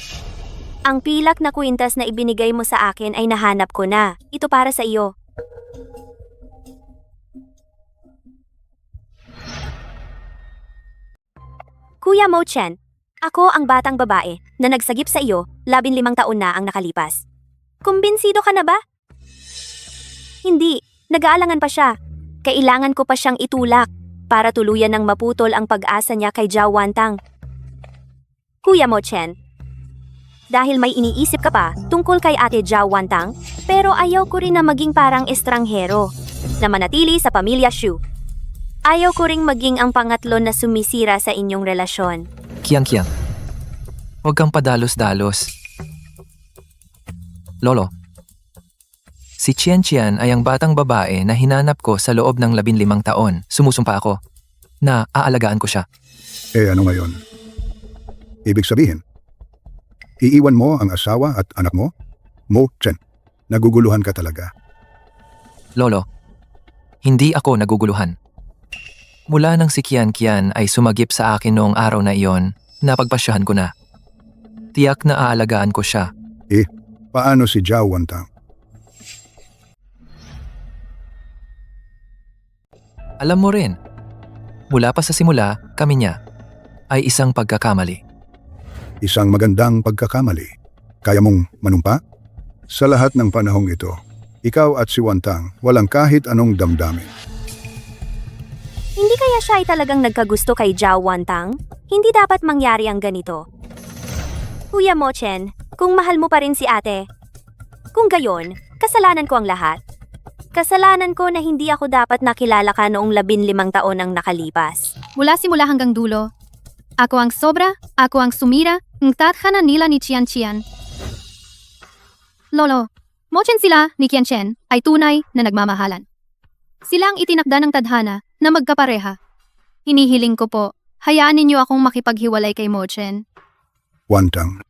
ang pilak na kwintas na ibinigay mo sa akin ay nahanap ko na. Ito para sa iyo. Kuya Mo Chen, ako ang batang babae na nagsagip sa iyo 15 taon na ang nakalipas. Kumbinsido ka na ba? Hindi, nag-aalangan pa siya. Kailangan ko pa siyang itulak para tuluyan ng maputol ang pag-asa niya kay Zhao Wantang. Kuya Mo Chen, dahil may iniisip ka pa tungkol kay Ate Zhao Wantang, pero ayaw ko rin na maging parang estranghero na manatili sa pamilya Shu. Ayaw ko ring maging ang pangatlo na sumisira sa inyong relasyon. Kiang. Huwag kang padalos-dalos. Lolo, si Qian ay ang batang babae na hinanap ko sa loob ng 15 taon. Sumusumpa ako na aalagaan ko siya. Ano ngayon? Ibig sabihin, Iiwan mo ang asawa at anak mo? Mo Chen, naguguluhan ka talaga. Lolo, hindi ako naguguluhan. Mula nang si Kian ay sumagip sa akin noong araw na iyon, napagpasyahan ko na. Tiyak na aalagaan ko siya. Paano si Zhao Wantang? Alam mo rin, mula pa sa simula, kami niya ay isang pagkakamali. Isang magandang pagkakamali. Kaya mong manumpa? Sa lahat ng panahong ito, ikaw at si Wantang walang kahit anong damdamin. Hindi kaya siya ay talagang nagkagusto kay Zhao Wantang? Hindi dapat mangyari ang ganito. Kuya Mo Chen, kung mahal mo pa rin si ate. Kung gayon, kasalanan ko ang lahat. Kasalanan ko na hindi ako dapat nakilala ka noong 15 taon ang nakalipas. Mula simula hanggang dulo. Ako ang sobra, ako ang sumira, ng tathana nila ni Qian. Lolo, Mochen sila ni Qian ay tunay na nagmamahalan. Sila ang itinakda ng tadhana na magkapareha. Hinihiling ko po, hayaan ninyo akong makipaghiwalay kay Mochen. Wantang,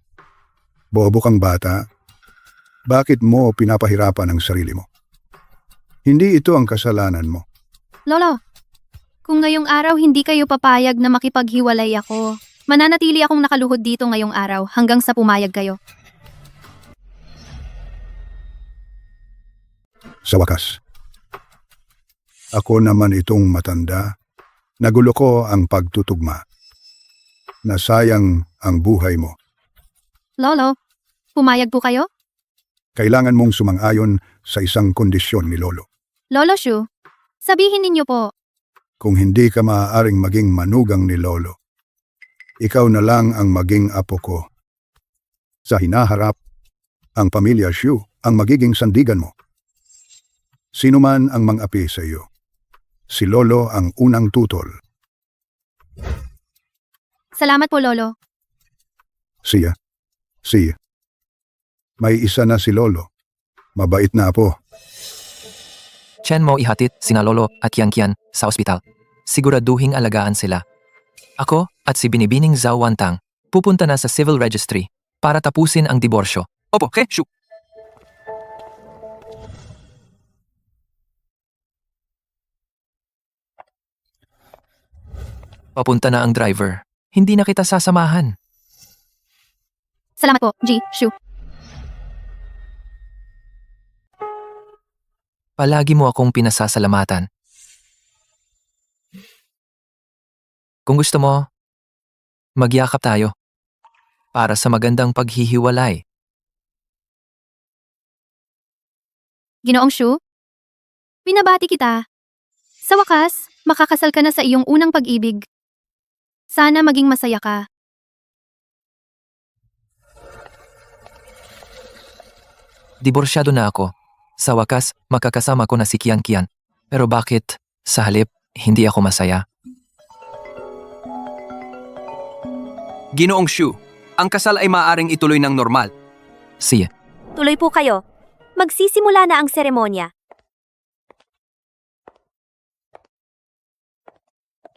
bobo kang bata. Bakit mo pinapahirapan ang sarili mo? Hindi ito ang kasalanan mo. Lolo, kung ngayong araw hindi kayo papayag na makipaghiwalay ako, mananatili akong nakaluhod dito ngayong araw hanggang sa pumayag kayo. Sa wakas, ako naman itong matanda. Nagulo ko ang pagtutugma. Nasayang ang buhay mo. Lolo, pumayag po kayo? Kailangan mong sumang-ayon sa isang kondisyon ni Lolo. Lolo Shu, sabihin ninyo po, Kung hindi ka maaaring maging manugang ni Lolo, ikaw na lang ang maging apo ko. Sa hinaharap, ang pamilya Shu ang magiging sandigan mo. Sino man ang mang-api sa iyo, si Lolo ang unang tutol. salamat po Lolo. Siya. May isa na si Lolo. Mabait na apo. Chen mo ihatid sina Lolo at Kian sa ospital. Siguraduhing alagaan sila. Ako at si Binibining Zhao Wantang pupunta na sa civil registry para tapusin ang diborsyo. Opo, Shu. Papunta na ang driver. Hindi na kita sasamahan. Salamat po, Shu. Palagi mo akong pinasasalamatan. Kung gusto mo, magyakap tayo para sa magandang paghihiwalay. Ginoong Shu, binabati kita. Sa wakas, makakasal ka na sa iyong unang pag-ibig. Sana maging masaya ka. Diborsyado na ako. Sa wakas, makakasama ko na si Kian. Pero bakit, sa halip, hindi ako masaya? Ginoong Shu, ang kasal ay maaaring ituloy ng normal. Siya. Tuloy po kayo. Magsisimula na ang seremonya.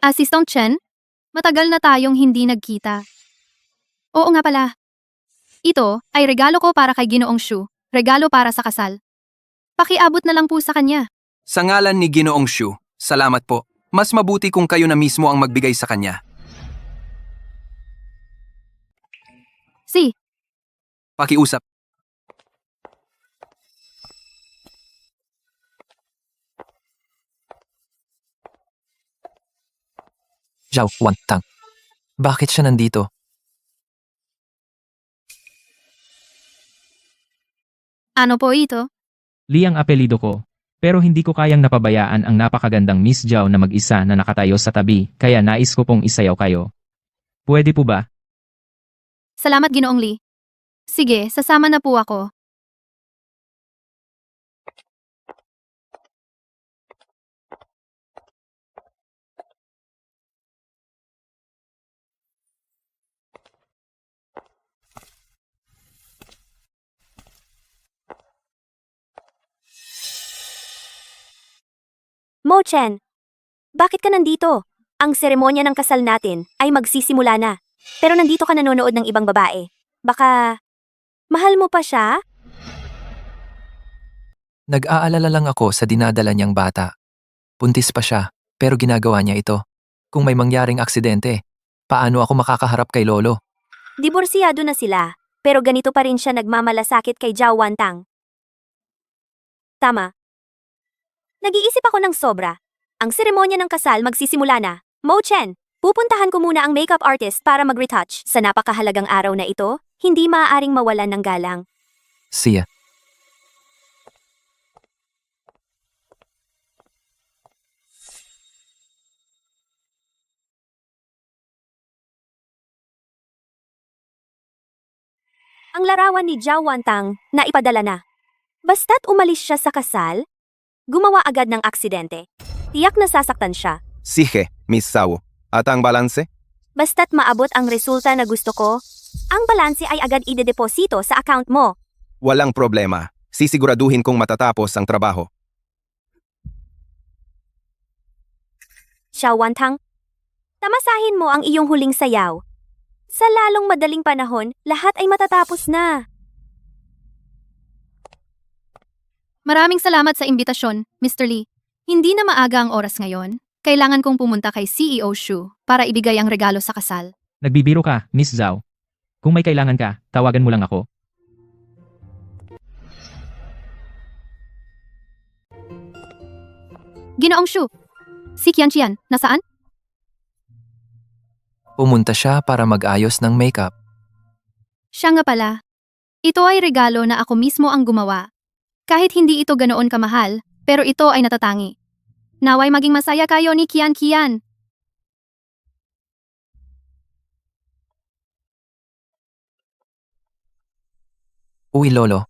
Assistant Chen, matagal na tayong hindi nagkita. Oo nga pala. Ito ay regalo ko para kay Ginoong Shu. Regalo para sa kasal. Pakiabot na lang po sa kanya. Sa ngalan ni Ginoong Shu, salamat po. Mas mabuti kung kayo na mismo ang magbigay sa kanya. Pakiusap. Zhao Wantang. Bakit siya nandito? Ano po ito? Li ang apelido ko. Pero hindi ko kayang napabayaan ang napakagandang Miss Zhao na mag-isa na nakatayo sa tabi, kaya nais ko pong isayaw kayo. Pwede po ba? Salamat Ginoong Lee. Sige, sasama na po ako. Mo Chen, bakit ka nandito? Ang seremonya ng kasal natin ay magsisimula na. Pero nandito ka nanonood ng ibang babae. Baka mahal mo pa siya? Nag-aalala lang ako sa dinadala niyang bata. Puntis pa siya, pero ginagawa niya ito. Kung may mangyaring aksidente, paano ako makakaharap kay Lolo? Diborsiyado na sila, pero ganito pa rin siya nagmamalasakit kay Zhao Wantang. Tama. Nag-iisip ako ng sobra. Ang seremonya ng kasal magsisimula na. Mo Chen, pupuntahan ko muna ang makeup artist para mag-retouch. Sa napakahalagang araw na ito, hindi maaaring mawalan ng galang. Siya. Ang larawan ni Zhao Wantang na ipadala na. Basta't umalis siya sa kasal, gumawa agad ng aksidente. Tiyak na sasaktan siya. Sige, Miss Sao. At ang balanse? Basta't maabot ang resulta na gusto ko, ang balanse ay agad idedeposito sa account mo. Walang problema. Sisiguraduhin kong matatapos ang trabaho. Zhao Wantang, tamasahin mo ang iyong huling sayaw. Sa lalong madaling panahon, lahat ay matatapos na. Maraming salamat sa imbitasyon, Mr. Lee. Hindi na maaga ang oras ngayon. Kailangan kong pumunta kay CEO Shu para ibigay ang regalo sa kasal. Nagbibiro ka, Miss Zhao. Kung may kailangan ka, tawagan mo lang ako. Ginoong Shu, si Qianqian, nasaan? Pumunta siya para mag-ayos ng makeup. Siya nga pala. Ito ay regalo na ako mismo ang gumawa. Kahit hindi ito ganoon kamahal, pero ito ay natatangi. Naway maging masaya kayo ni Qianqian. Uy Lolo,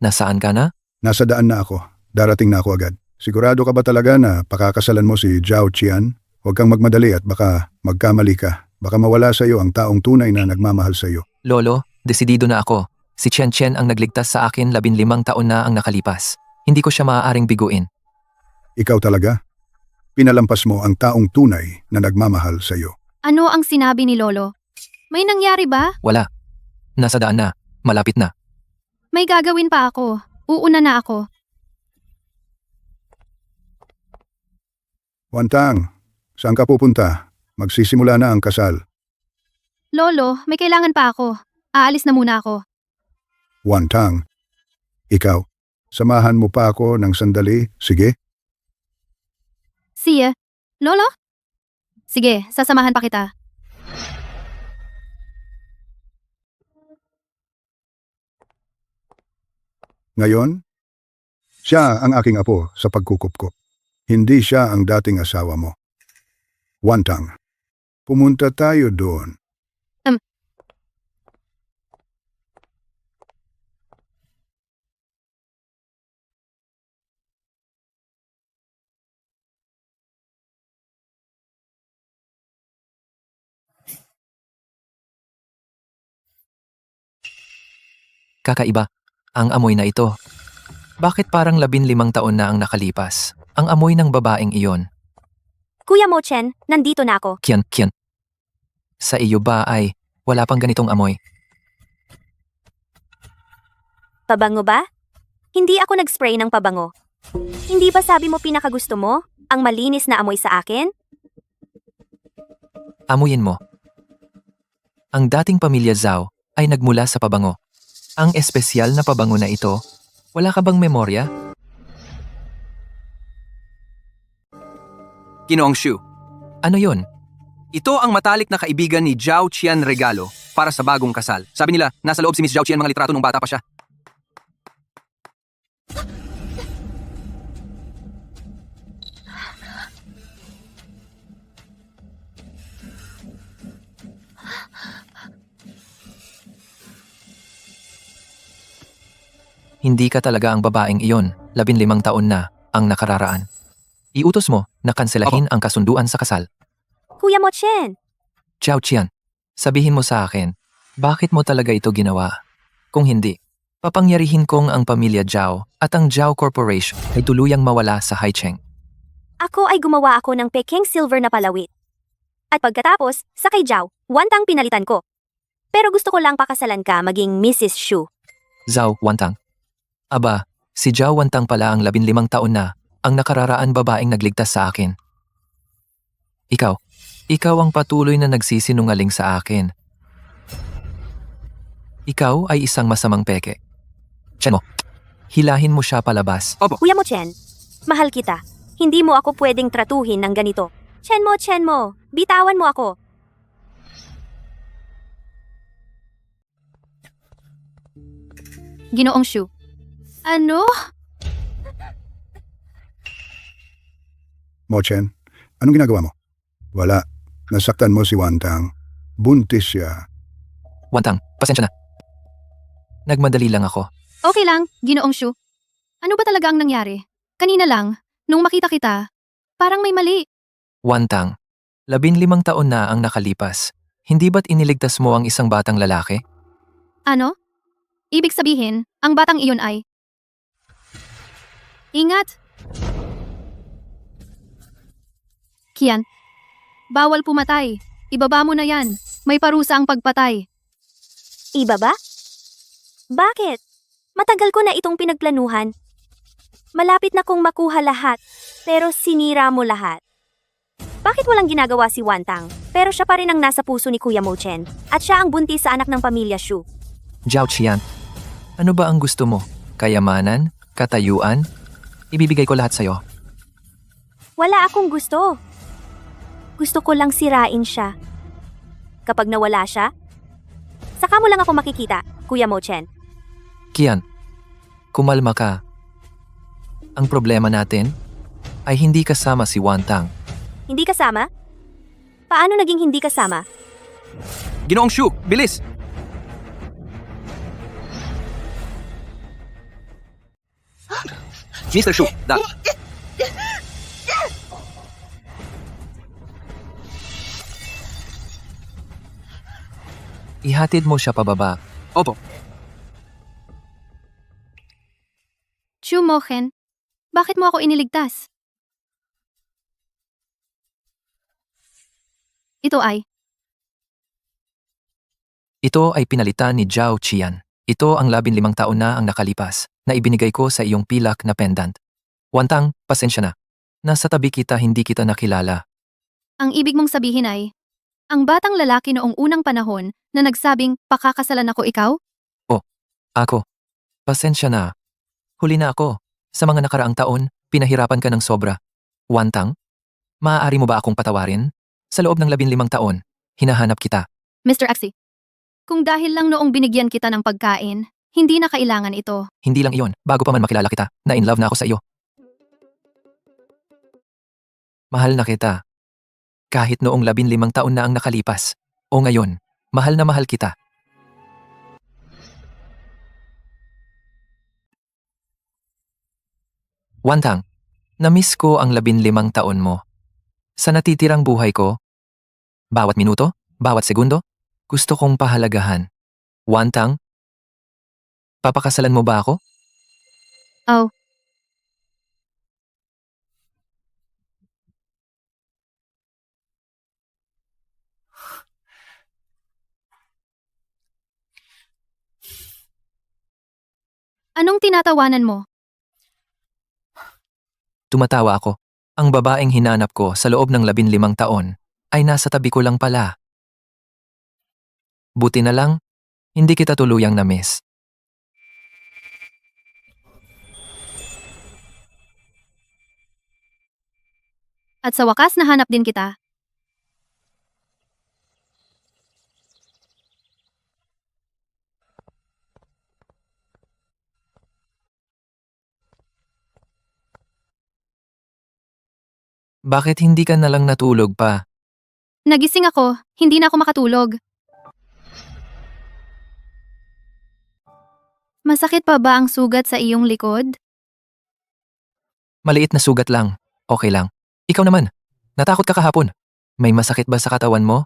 nasaan ka na? Nasa daan na ako. Darating na ako agad. Sigurado ka ba talaga na pakakasalan mo si Zhao Qian? Huwag kang magmadali at baka magkamali ka. Baka mawala sa iyo ang taong tunay na nagmamahal sa iyo. Lolo, desidido na ako. Si Chen Chen ang nagligtas sa akin 15 taon na ang nakalipas. Hindi ko siya maaaring biguin. Ikaw talaga? Pinalampas mo ang taong tunay na nagmamahal sa iyo. Ano ang sinabi ni Lolo? May nangyari ba? Wala. Nasa daan na. Malapit na. May gagawin pa ako. Uuna na ako. Wantang, saan ka pupunta? Magsisimula na ang kasal. Lolo, may kailangan pa ako. Aalis na muna ako. Wantang, ikaw, samahan mo pa ako ng sandali, sige? Siya. Lolo? Sige, sasamahan pa kita. Ngayon, siya ang aking apo sa pagkukupkop. Hindi siya ang dating asawa mo. Wantang, pumunta tayo doon. Kakaiba. Ang amoy na ito. Bakit parang 15 taon na ang nakalipas? Ang amoy ng babaeng iyon. Kuya Mo Chen, nandito na ako. Kian. Sa iyo ba ay wala pang ganitong amoy? Pabango ba? Hindi ako nag-spray ng pabango. Hindi ba sabi mo pinakagusto mo? Ang malinis na amoy sa akin? Amuyin mo. Ang dating pamilya Zhao ay nagmula sa pabango. Ang espesyal na pabango na ito, wala ka bang memorya? Ginoong Shu. Ano yon? Ito ang matalik na kaibigan ni Zhao Qian regalo para sa bagong kasal. Sabi nila, nasa loob si Miss Zhao Qian mga litrato nung bata pa siya. Hindi ka talaga ang babaeng iyon, 15 taon na ang nakararaan. Iutos mo na kanselahin ang kasunduan sa kasal. Kuya Mo Chen, Zhao Qian, sabihin mo sa akin, bakit mo talaga ito ginawa? Kung hindi, papangyarihin kong ang pamilya Zhao at ang Zhao Corporation ay tuluyang mawala sa Haicheng. ako ay gumawa ako ng Peking silver na palawit. At pagkatapos, sa kay Zhao, Wantang pinalitan ko. Pero gusto ko lang pakasalan ka maging Mrs. Shu. Zhao Wantang. Aba, si Zhao Wantang pala ang 15 taon na, ang nakararaan babaeng nagligtas sa akin. Ikaw ang patuloy na nagsisinungaling sa akin. Ikaw ay isang masamang peke. Tiyan mo, hilahin mo siya palabas. Kuya mo, Chen. Mahal kita. Hindi mo ako pwedeng tratuhin ng ganito. Chen mo. Bitawan mo ako. Ginoong Shu. Ano? Mochen, anong ginagawa mo? Wala. Nasaktan mo si Wantang. Buntis siya. Wantang, pasensya na. Nagmadali lang ako. Okay lang, Ginoong Shu. Ano ba talaga ang nangyari? Kanina lang, nung makita kita, parang may mali. Wantang, 15 taon na ang nakalipas. Hindi ba't iniligtas mo ang isang batang lalaki? Ano? Ibig sabihin, ang batang iyon ay... Ingat! Kian, bawal pumatay. Ibaba mo na yan. May parusa ang pagpatay. Iba ba? Bakit? Matagal ko na itong pinagplanuhan. Malapit na kong makuha lahat, pero sinira mo lahat. Bakit walang ginagawa si Wantang, pero siya pa rin ang nasa puso ni Kuya Mo Chen, at siya ang buntis sa anak ng pamilya Shu? Zhao Qian, ano ba ang gusto mo? Kayamanan? Katayuan? Ibibigay ko lahat sa'yo. Wala akong gusto. Gusto ko lang sirain siya. Kapag nawala siya, saka mo lang ako makikita, Kuya Mo Chen. Kian, kumalma ka. Ang problema natin ay hindi kasama si Wantang. Hindi kasama? Paano naging hindi kasama? Ginoong Shu, bilis! Mr. Shu, Ihatid mo siya pababa. Opo. Shu Mochen, bakit mo ako iniligtas? Ito ay... Ito ay pinalitan ni Zhao Qian. Ito ang 15 taon na ang nakalipas na ibinigay ko sa iyong pilak na pendant. Wantang, pasensya na. Nasa tabi kita, hindi kita nakilala. Ang ibig mong sabihin ay, ang batang lalaki noong unang panahon na nagsabing pakakasalan ako ikaw? Ako. Pasensya na. Huli na ako. Sa mga nakaraang taon, pinahirapan ka ng sobra. Wantang, maaari mo ba akong patawarin? Sa loob ng 15 taon, hinahanap kita. Mr. Axie, kung dahil lang noong binigyan kita ng pagkain, hindi na kailangan ito. Hindi lang iyon, bago pa man makilala kita, na in love na ako sa iyo. Mahal na kita. Kahit noong 15 taon na ang nakalipas. O ngayon, mahal na mahal kita. Wantang, na-miss ko ang 15 taon mo. Sa natitirang buhay ko, bawat minuto, bawat segundo, gusto kong pahalagahan. Wantang, papakasalan mo ba ako? Oh, anong tinatawanan mo? Tumatawa ako. Ang babaeng hinanap ko sa loob ng 15 taon ay nasa tabi ko lang pala. Buti na lang, hindi kita tuluyang na-miss. At sa wakas nahanap din kita. Bakit hindi ka nalang natulog pa? Nagising ako, hindi na ako makatulog. Masakit pa ba ang sugat sa iyong likod? Maliit na sugat lang. Okay lang. Ikaw naman, natakot ka kahapon. May masakit ba sa katawan mo?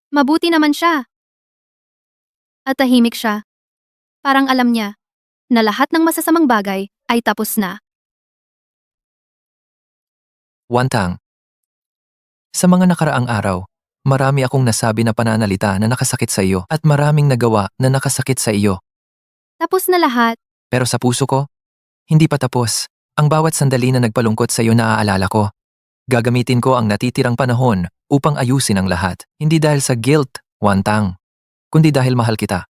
Mabuti naman siya. At tahimik siya. Parang alam niya na lahat ng masasamang bagay ay tapos na. Wantang. Sa mga nakaraang araw, Marami akong nasabi na pananalita na nakasakit sa iyo at maraming nagawa na nakasakit sa iyo. Tapos na lahat. Pero sa puso ko, hindi pa tapos. Ang bawat sandali na nagpalungkot sa iyo naaalala ko. Gagamitin ko ang natitirang panahon upang ayusin ang lahat. Hindi dahil sa guilt, Wantang, kundi dahil mahal kita.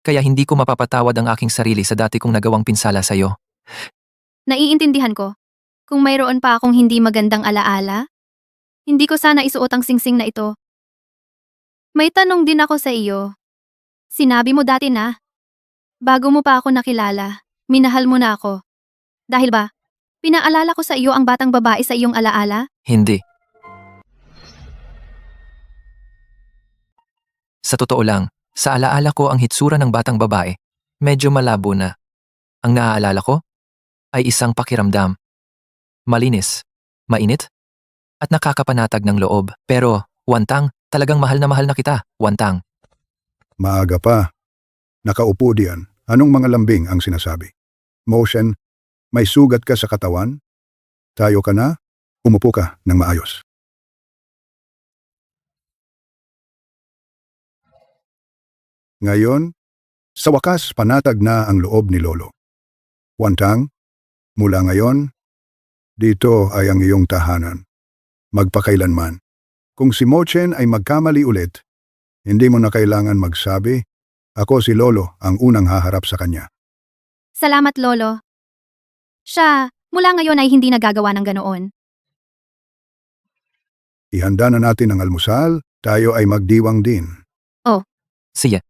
Kaya hindi ko mapapatawad ang aking sarili sa dati kong nagawang pinsala sa iyo. Naiintindihan ko. Kung mayroon pa akong hindi magandang alaala, hindi ko sana isuot ang singsing na ito. May tanong din ako sa iyo. Sinabi mo dati na, bago mo pa ako nakilala, minahal mo na ako. Dahil ba, pinaalala ko sa iyo ang batang babae sa iyong alaala? Hindi. Sa totoo lang, sa alaala ko ang hitsura ng batang babae, medyo malabo na. Ang naaalala ko ay isang pakiramdam. Malinis, mainit, at nakakapanatag ng loob. Pero, Wantang, talagang mahal na kita, Wantang. Maaga pa. Nakaupo diyan. Anong mga lambing ang sinasabi? Motion, may sugat ka sa katawan? Tayo ka na? Umupo ka ng maayos. Ngayon, sa wakas panatag na ang loob ni Lolo. Wantang, mula ngayon, dito ay ang iyong tahanan. Magpakailanman. Kung si Mochen ay magkamali ulit, hindi mo na kailangan magsabi, ako si Lolo ang unang haharap sa kanya. Salamat, Lolo. Siya, mula ngayon ay hindi nagagawa ng ganoon. Ihanda na natin ang almusal, tayo ay magdiwang din. Sige.